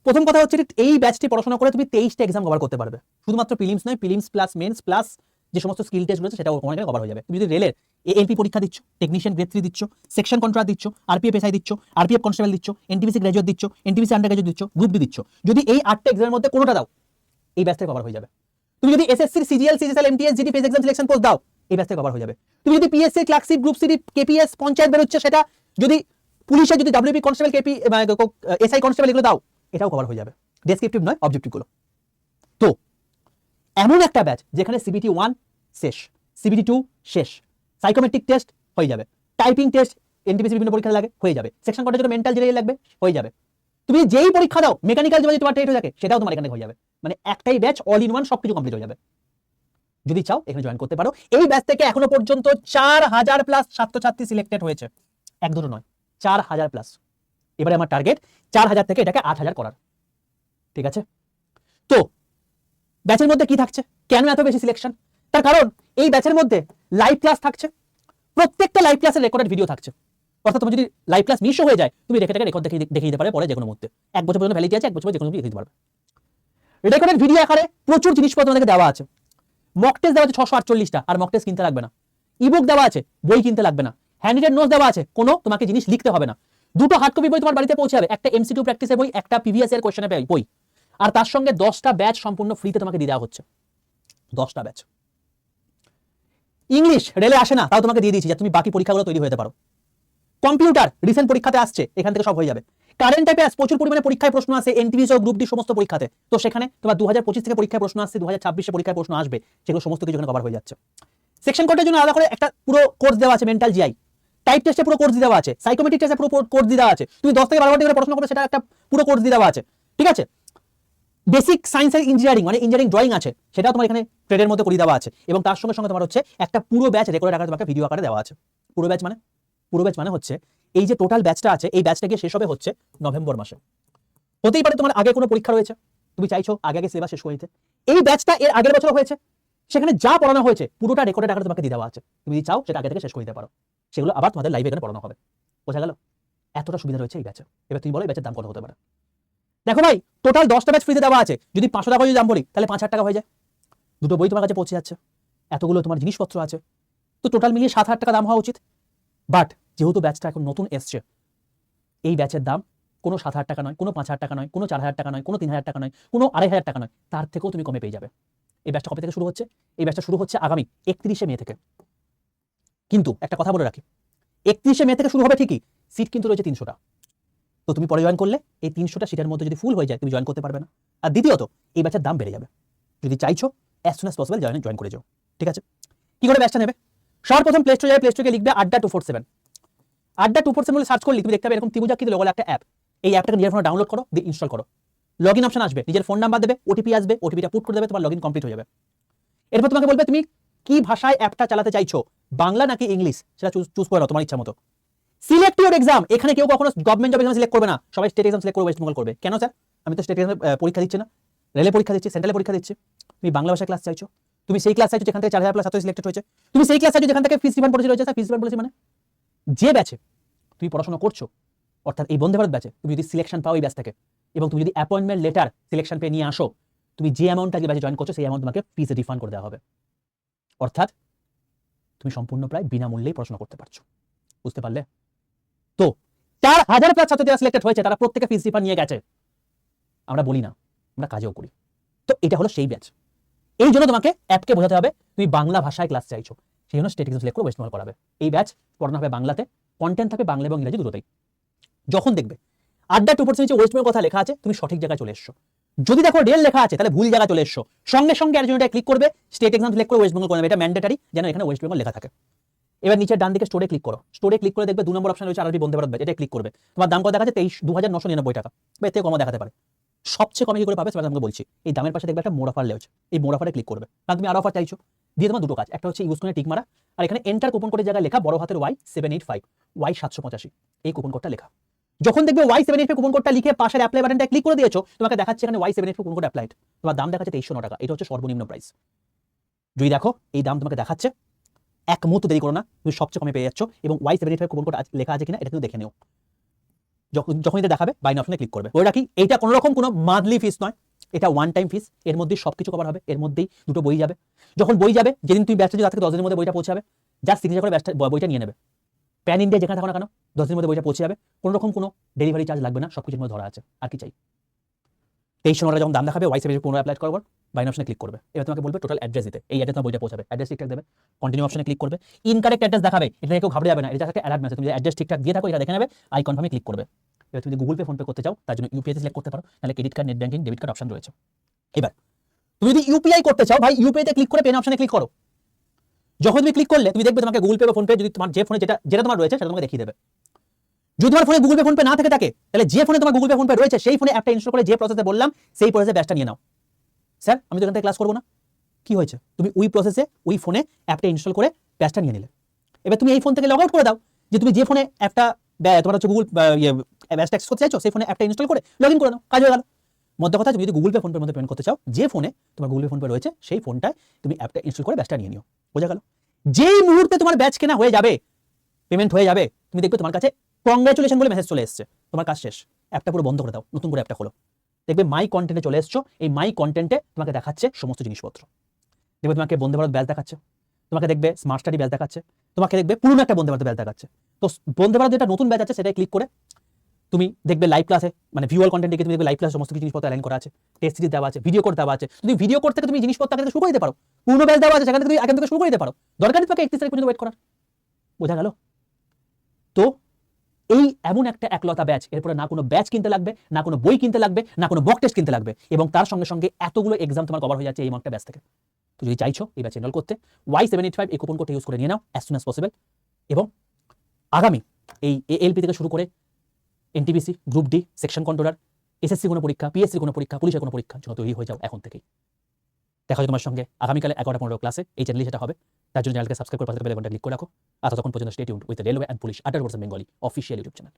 প্রথম কথা হচ্ছে এই ব্যাচটি পড়াশোনা করে তুমি 23টা এক্সাম কভার করতে পারবে, শুধুমাত্র প্রিলিমস নয়, প্রিলিমস প্লাস মেন্স প্লাস যে সমস্ত স্কিল টেস্ট রয়েছে সেটাও তোমার এখানে কভার হয়ে যাবে। তুমি যদি রেলের এএলপি পরীক্ষা দিচ্ছ, টেকনিশিয়ান গ্রেড 3 দিচ্ছ, সেকশন কন্ট্রাক্ট দিচ্ছ, আরপিএফ এসআই দিচ্ছ, আরপিএফ কনস্টেবল দিচ্ছ, এনটিপিসি গ্র্যাজুয়েট দিচ্ছ, এনটিপিসি আন্ডার গ্র্যাজুয়েট দিচ্ছ, গ্রুপ ডি দিচ্ছ, যদি এই 8টা এক্সামের মধ্যে কোনোটা দাও এই ব্যাচ থেকে কভার হয়ে যাবে। তুমি যদি SSC CGL CGL MTS GD face exam selection post দাও এই ব্যাচ থেকে কভার হয়ে যাবে। তুমি যদি PSC clerkship group C KPS panchayat বেরোচ্ছে সেটা, যদি পুলিশের যদি WP constable KP SI constable এগুলো দাও এটাও কভার হয়ে যাবে, ডেসক্রিপটিভ নয় অবজেক্টিভ গুলো। তো এমন একটা ব্যাচ যেখানে সিবিটি 1 শেষ, সিবিটি 2 শেষ, সাইকোমেট্রিক টেস্ট হয়ে যাবে, টাইপিং টেস্ট এনটিপিসি বিভিন্ন পরীক্ষা লাগে হয়ে যাবে, সেকশন কোডের জন্য মেন্টাল জেনারেল লাগবে হয়ে যাবে, তুমি যেই পরীক্ষা দাও মেকানিক্যাল যদি তোমার ট্রেড হয়ে থাকে সেটাও তোমার এখানে হয়ে যাবে। মানে একটাই ব্যাচ অল ইন ওয়ান, সবকিছু কমপ্লিট হয়ে যাবে। যদি চাও এখানে জয়েন করতে পারো। এই ব্যাচ থেকে এখনো পর্যন্ত 4000 প্লাস ছাত্রছাত্রী সিলেক্টেড হয়েছে, এক দুটো নয়, 4000 প্লাস। এবারে আমার টার্গেট 4000 থেকে এটাকে 8000 করার, ঠিক আছে? তো ব্যাচের মধ্যে কি থাকছে, কেন এত বেশি সিলেকশন? তার কারণ এই ব্যাচের মধ্যে লাইভ ক্লাস থাকছে, প্রত্যেকটা লাইভ ক্লাসের রেকর্ডেড ভিডিও থাকছে। অর্থাৎ তুমি যদি লাইভ ক্লাস মিস হয়ে যায় তুমি রেখে রেকর্ড দেখিয়ে দিতে পারবে পরে যে কোনো মুহূর্তে, 1 বছর পর্যন্ত ভ্যালিডিটি আছে, 1 বছর যে কোনো দিতে পারবে। রেকর্ডেড ভিডিও আকারে প্রচুর জিনিসপত্র তোমাদেরকে দেওয়া আছে, মক টেস্ট দেওয়া আছে 648টা, আর মক টেস্ট কিনতে লাগবে না, ইবুক দেওয়া আছে, বই কিনতে লাগবে না, হ্যান্ড রিটেন নোটস দেওয়া আছে, কোনো তোমাকে জিনিস লিখতে হবে না, দুটো হার্ড কপি বই তোমার বাড়িতে পৌঁছে যাবে, একটা এমসিকিউ প্র্যাকটিসের বই, একটা প্রিভিয়াস ইয়ার কোশ্চেনের বই, আর তার সঙ্গে 10টা ব্যাচ সম্পূর্ণ ফ্রিতে তোমাকে দিয়ে দেওয়া হচ্ছে, 10টা ব্যাচ। ইংলিশ রেলে আসে না তাও তোমাকে দিয়ে দিয়েছি, যে তুমি বাকি পরীক্ষাগুলো তৈরি হতে পারো। কম্পিউটার রিসেন্ট পরীক্ষাতে আসছে, এখান থেকে সব হয়ে যাবে। কারেন্ট অ্যাফেয়ার্স প্রচুর পরিমাণে পরীক্ষায় প্রশ্ন আসে, এনটিপিসি ও গ্রুপ ডি সমস্ত পরীক্ষাতে, তো সেখানে তোমার 2025 থেকে পরীক্ষায় প্রশ্ন আসছে, 2026 পরীক্ষায় প্রশ্ন আসবে, সেগুলো সমস্ত কিছু এখানে কভার হয়ে যাচ্ছে। সেকশন কোডের জন্য আলাদা করে একটা পুরো কোর্স দেওয়া আছে, মেন্টাল জিআই, টাইপ টেস্টে পুরো কোর্স দেওয়া আছে, সাইকোমেট্রিক টেস্টে পুরো কোর্স দেওয়া আছে, তুমি 10 থেকে 12 ঘন্টা করে পড়াশোনা করবে সেটা একটা পুরো কোর্স দেওয়া আছে, ঠিক আছে? বেসিক সায়েন্স এর ইঞ্জিনিয়ারিং মানে ইঞ্জিনিয়ারিং ড্রয়িং আছে, সেটাও তোমার এখানে ট্রেডের মধ্যে করে দেওয়া আছে, এবং তার সঙ্গে সঙ্গে তোমার হচ্ছে একটা পুরো ব্যাচ রেকর্ডেড আকারে তোমাকে ভিডিও আকারে দেওয়া আছে। পুরো ব্যাচ মানে হচ্ছে এই যে টোটাল ব্যাচটা আছে, এই ব্যাচটা গিয়ে শেষ হবে হচ্ছে নভেম্বর মাসে। হতেই পারে তোমার আগে কোনো পরীক্ষা রয়েছে, তুমি চাইছো আগে সিলেবাস শেষ করে দিতে, এই ব্যাচটা এর আগের বছর হয়েছে, সেখানে যা পড়ানো হয়েছে পুরোটা রেকর্ডেড আকারে তোমাকে দিয়ে দেওয়া আছে, তুমি যদি চাও সেটা আগে থেকে শেষ করে দিতে পারো, সেগুলো আবার তোমাদের লাইভে এখানে পড়ানো হবে। বোঝা গেল? এতটা সুবিধা রয়েছে এই ব্যাচে। এবার তুমি বলো এই ব্যাচের দাম কত হতে পারে? দেখো ভাই, টোটাল 10টা ব্যাচ ফ্রিতে দেওয়া আছে, যদি 500 টাকা যদি দাম বলি তাহলে 5000 টাকা হয়ে যায়, দুটো বই তোমার কাছে পৌঁছে যাচ্ছে, এতগুলো তোমার জিনিসপত্র আছে, তো টোটাল মিলিয়ে 7000 টাকা দাম হওয়া উচিত। বাট যেহেতু ব্যাচটা এখন নতুন এসছে, এই ব্যাচের দাম কোনো 7000 টাকা নয়, কোনো 5000 টাকা নয়, কোনো 4000 টাকা নয়, কোনো 3000 টাকা নয়, কোনো 2500 টাকা নয়, তার থেকেও তুমি কমে পেয়ে যাবে। এই ব্যাচটা কবে থেকে শুরু হচ্ছে? এই ব্যাচটা শুরু হচ্ছে আগামী 31শে মে থেকে। কিন্তু একটা কথা বলে রাখি, 31শে মে থেকে শুরু হবে ঠিকই, সিট কিন্তু রয়েছে 300টা। তো তুমি পরে জয়েন করলে এই 300টা সিটের মধ্যে যদি ফুল হয়ে যায় তুমি জয়েন করতে পারবে না। আর দ্বিতীয়ত এই ব্যাচের দাম বেড়ে যাবে, যদি চাইছো as soon as possible join করে যাও, ঠিক আছে? কি করে ব্যাচটা নেবে? সবার প্রথম প্লে স্টোরে যাবে, প্লে স্টোরে লিখবে আড্ডা 247, আড্ডা 247 বলে সার্চ করলে তুমি দেখতে পাবে এরকম ত্রিভুজাকৃতি লোগো একটা অ্যাপ। এই অ্যাপটাকে নিজের ফোনে ডাউনলোড করো, দিয়ে ইনস্টল করো, লগইন অপশন আসবে, নিজের ফোন নাম্বার দেবে, ওটিপি আসবে, ওটিপিটা পুট করে দেবে, তোমার লগইন কমপ্লিট হয়ে যাবে। এরপর তোমাকে বলবে তুমি কি ভাষায় অ্যাপটা চালাতে চাইছো, বাংলা নাকি ইংলিশ, সেটা চুজ করে নাও তোমার ইচ্ছা মতো। সিলেক্ট ইউর এক্সাম, এখানে কেউ কখনো গভর্নমেন্ট জব এক্সাম সিলেক্ট করবে না, সবাই স্টেট এক্সাম সিলেক্ট করে ওয়েস্ট বেঙ্গল করবে। কেন স্যার? আমি তো স্টেট এক্সাম পরীক্ষা দিচ্ছি না, রেলে পরীক্ষা দিচ্ছি, সেন্ট্রালে পরীক্ষা দিচ্ছি। তুমি বাংলা ভাষায় ক্লাস চাইছো, তুমি সেই ক্লাস চাইছো যেখান থেকে 4000 প্লাস ছাত্র সিলেক্টেড হয়েছে, তুমি সেই ক্লাস চাইছো যেখান থেকে ফিস রিফান্ড পলিসি রয়েছে। স্যার ফিস রিফান্ড পলিসি মানে যে ব্যাচে তুমি পড়াশোনা করছো, অর্থাৎ এই বন্দে ভারত ব্যাচে তুমি যদি সিলেকশন পাও এই ব্যাচ থেকে, এবং তুমি যদি অ্যাপয়েন্টমেন্ট লেটার সিলেকশন পেয়ে নিয়ে আসো, তুমি যে অ্যামাউন্টটা যে ব্যাচে জয়েন করছো সেই অ্যামাউন্ট তোমাকে ফিস রিফান্ড করে দেওয়া হবে। অর্থাৎ তুমি সম্পূর্ণ প্রায় বিনামূল্যেই পড়াশোনা করতে পারছো। বুঝতে পারলে? তো 4000 প্লাস ছাত্র যারা সিলেক্টেড হয়েছে তারা প্রত্যেকে ফিস রিফান্ড নিয়ে গেছে, আমরা বলি না, আমরা কাজেও করি। তো এটা হলো সেই ব্যাচ। এই জন্য তোমাকে অ্যাপকে বোঝাতে হবে তুমি বাংলা ভাষায় ক্লাস চাইছো, সেই জন্য স্টেট এক্সাম সিলেক্ট করে ওয়েস্ট বেঙ্গল করাবে। এই ব্যাচ পড়ানো হবে বাংলাতে, কন্টেন্ট থাকবে বাংলা এবং ইংরেজি দুটোতেই। যখন দেখবে আড্ডা 2% ওয়েস্ট বেঙ্গল কথা লেখা আছে, তুমি সঠিক জায়গায় চলে এসছো। যদি দেখো রেল লেখা আছে তাহলে ভুল জায়গায় চলে এসছো, সঙ্গে সঙ্গে অ্যাড ক্লিক করবে, স্টেট এক্সাম সিলেক্ট করে ওয়েস্ট বেঙ্গল করে নেবে, এটা ম্যান্ডেটারি, যেন এখানে ওয়েস্ট বেঙ্গল লেখা থাকে। এবার নিচের ডান দিকে স্টোরে ক্লিক করো, স্টোরে ক্লিক করে দেখবে 2 নম্বর অপশন রয়েছে আরআরবি বন্দে ভারত ব্যাচ, এটা ক্লিক করবে। তোমার দাম কত দেখাচ্ছে 22,999 টাকা, বা এর থেকে কমও দেখাতে পারে। সবচেয়ে কমে কি করে পাবে সেটা তোমাকে বলছি, এই দামের পাশে দেখবে একটা মোর অফার রয়েছে, এই মোর অফারে ক্লিক করবে। কারণ তুমি আরো অফার চাইছো, দিয়ে তোমার দুটো কাজ, একটা হচ্ছে ইউজ করে টিক মারা, আর এখানে এন্টার কুপন কোডের জায়গায় লেখা বড় হাতের Y785 Y785 এই কুপন কোডটা লেখা। যখন দেখবে Y785 কুপন কোডটা লিখে পাশের অ্যাপ্লাই বাটনটা ক্লিক করে দিয়েছো, তোমাকে দেখাচ্ছে এখানে Y785 কুপন কোড অ্যাপ্লাইড, তোমার দাম দেখাচ্ছে 2309 টাকা, এটা হচ্ছে সর্বনিম্ন প্রাইস। যদি দেখো এই দাম তোমাকে দেখাচ্ছে, এক মুহূর্ত দেরি করো না, তুমি সবচেয়ে কমে পেয়ে যাচ্ছ। এবং Y785 কুপন কোড লেখা আছে কিনা এটা কিন্তু দেখে নিও, যখন এটা দেখাবে বাই নাও অপশনে ক্লিক করবে। ওই রাখি এইটা কোনো রকম কোনো মান্থলি ফিস নয়, এটা ওয়ান টাইম ফিস, এর মধ্যেই সবকিছু কভার হবে, এর মধ্যেই দুটো বই যাবে। যখন বই যাবে, যেদিন তুমি ব্যাচটা থেকে 10 দিনের মধ্যে বইটা পৌঁছাবে, জাস্ট সিগনেচার করে বইটা নিয়ে নেবে। প্যান ইন্ডিয়া যেখানে থাকো না কেন 10 দিনের মধ্যে বইটা পৌঁছে যাবে, কোনো রকম কোনো ডেলিভারি চার্জ লাগবে না, সবকিছুর মধ্যে ধরা আছে। আর কি চাই? 2300 টাকা যখন দাম দেখাবে Y785 পুনরায় অ্যাপ্লাই করবার, বাই নাও অপশনে ক্লিক করবে। এবার তোমাকে বলবে টোটাল অ্যাড্রেস দিতে, এই অ্যাড্রেস তোমার বইটা পৌঁছাবে, অ্যাড্রেস ঠিকঠাক দেবে, কন্টিনিউ অপশনে ক্লিক করবে। ইনকারেক্ট অ্যাড্রেস দেখাবে, এটা কেউ ঘাবড়ে যাবে না, এটা একটা অ্যালার্ট মেসেজ, তুমি অ্যাড্রেস ঠিকঠাক দিয়ে থাকো এটা দেখে নেবে, আই কনফার্মে ক্লিক করবে। এবার তুমি যদি গুগল পে ফোন পে করতে চাও তার জন্য ইউপিআই সিলেক্ট করতে পারো, নাহলে credit card, net banking, debit card option রয়েছে। এবার তুমি যদি ইউপিআই করতে চাও, ভাই ইউপিআই তে ক্লিক করে পেন অপশনে ক্লিক করো। যখন তুমি ক্লিক করলে তুমি দেখবে তোমাকে গুগল পে বা ফোন পে, যদি তোমার যে ফোনে যেটা তোমার রয়েছে সেটা তোমাকে দেখিয়ে দেবে। যদি তোমার ফোনে গুগল পে ফোন পে না থেকে থাকে, তাহলে যে ফোনে তোমার গুগল পে ফোন পে রয়েছে সেই ফোনে অ্যাপটা ইনস্টল করে যে প্রসেসে বললাম সেই প্রসেসে ব্যাচটা নিয়ে নাও। স্যার আমি তো এখান থেকে ক্লাস করবো না, কি হয়েছে? তুমি ওই প্রসেসে ওই ফোনে অ্যাপটা ইনস্টল করে ব্যাচটা নিয়ে নিলে। এবার তুমি এই ফোন থেকে লগ আউট করে দাও, যে তুমি যে ফোনে অ্যাপটা তোমার হচ্ছে গুগল ব্যাচটা অ্যাক্সেস করতে চাইছো সেই ফোনে অ্যাপটা ইনস্টল করে লগ ইন করে নাও, কাজ হয়ে গেল। মধ্যে কথা, তুমি যদি গুগল পে ফোন পের মধ্যে পেমেন্ট করতে চাও, যে ফোনে তোমার গুগল পে ফোন পে রয়েছে সেই ফোনটায় তুমি অ্যাপটা ইনস্টল করে ব্যাচটা নিয়ে নিও, বোঝা গেল? যেই মুহূর্তে তোমার ব্যাচ কেনা হয়ে যাবে, পেমেন্ট হয়ে যাবে, তুমি দেখবে তোমার কাছে কংগ্রাচুলেশন বলে মেসেজ চলে এসেছে, তোমার কাজ শেষ, অ্যাপটা পুরো বন্ধ করে দাও, নতুন করে অ্যাপটা খোলো। দেখবে মাই কন্টেন্টে চলে এসছো, এই মাই কন্টেন্টে তোমাকে দেখাচ্ছে সমস্ত জিনিসপত্র। দেখবে তোমাকে বন্দে ভারত ব্যাচ দেখাচ্ছে, তোমাকে দেখবে স্মার্ট স্টাডি ব্যাচ দেখাচ্ছে, তোমাকে দেখবে পুরনো একটা বন্দে ভারত ব্যাচ দেখাচ্ছে। তো বন্দে ভারত যেটা নতুন ব্যাচ আছে সেটাই ক্লিক করে তুমি দেখবে লাইভ ক্লাসে, মানে ভিজুয়াল কন্টেন্টে তুমি দেখবে লাইভ ক্লাসে সমস্ত জিনিসপত্র অ্যালাইন করা আছে, টেস্ট সিরিজ দেওয়া আছে, ভিডিও কোড দেওয়া আছে। যদি ভিডিও কোড থেকে তুমি জিনিসপত্র আগে থেকে শুরু করে দিতে পারো, পুরনো ব্যাচ দেওয়া আছে সেখান থেকে তুমি আগে থেকে শুরু করে দিতে পারো, দরকার নেই তোমাকে 31 তারিখ পর্যন্ত ওয়েট করার, বোঝা গেল? তো এই এমন একটা একলতা ব্যাচ, এরপরে না কোনো ব্যাচ কিনতে লাগবে, না কোনো বই কিনতে লাগবে, না কোনো মক টেস্ট কিনতে লাগবে, এবং তার সঙ্গে সঙ্গে এতগুলো এক্সাম তোমার কভার হয়ে যাচ্ছে এই মকটা ব্যাচ থেকে। তো যদি চাইছো এই ব্যাচ এনরোল করতে, Y785 এই কুপন কোডটা ইউজ করে নিয়ে নাও অ্যাজ সুন অ্যাজ পসিবল। এবং আগামী এই এএলপি থেকে শুরু করে NTPC, group D, section controller, SSC কোনো পরীক্ষা, পিএসসি কোনো পরীক্ষা, পুলিশের কোনো পরীক্ষার জন্য তৈরি হয়ে যাও এখন থেকেই। দেখা হয় তোমার সঙ্গে আগামীকালে 11:15 ক্লাসে, এই চ্যানেলে সেটা হবে। তার জন্য চ্যানেলকে সাবস্ক্রাইব করে পাশে বেল আইকনটা ক্লিক করে রাখো। আর ততক্ষণ পর্যন্ত stay tuned with railway and police 18% Bengali official YouTube channel.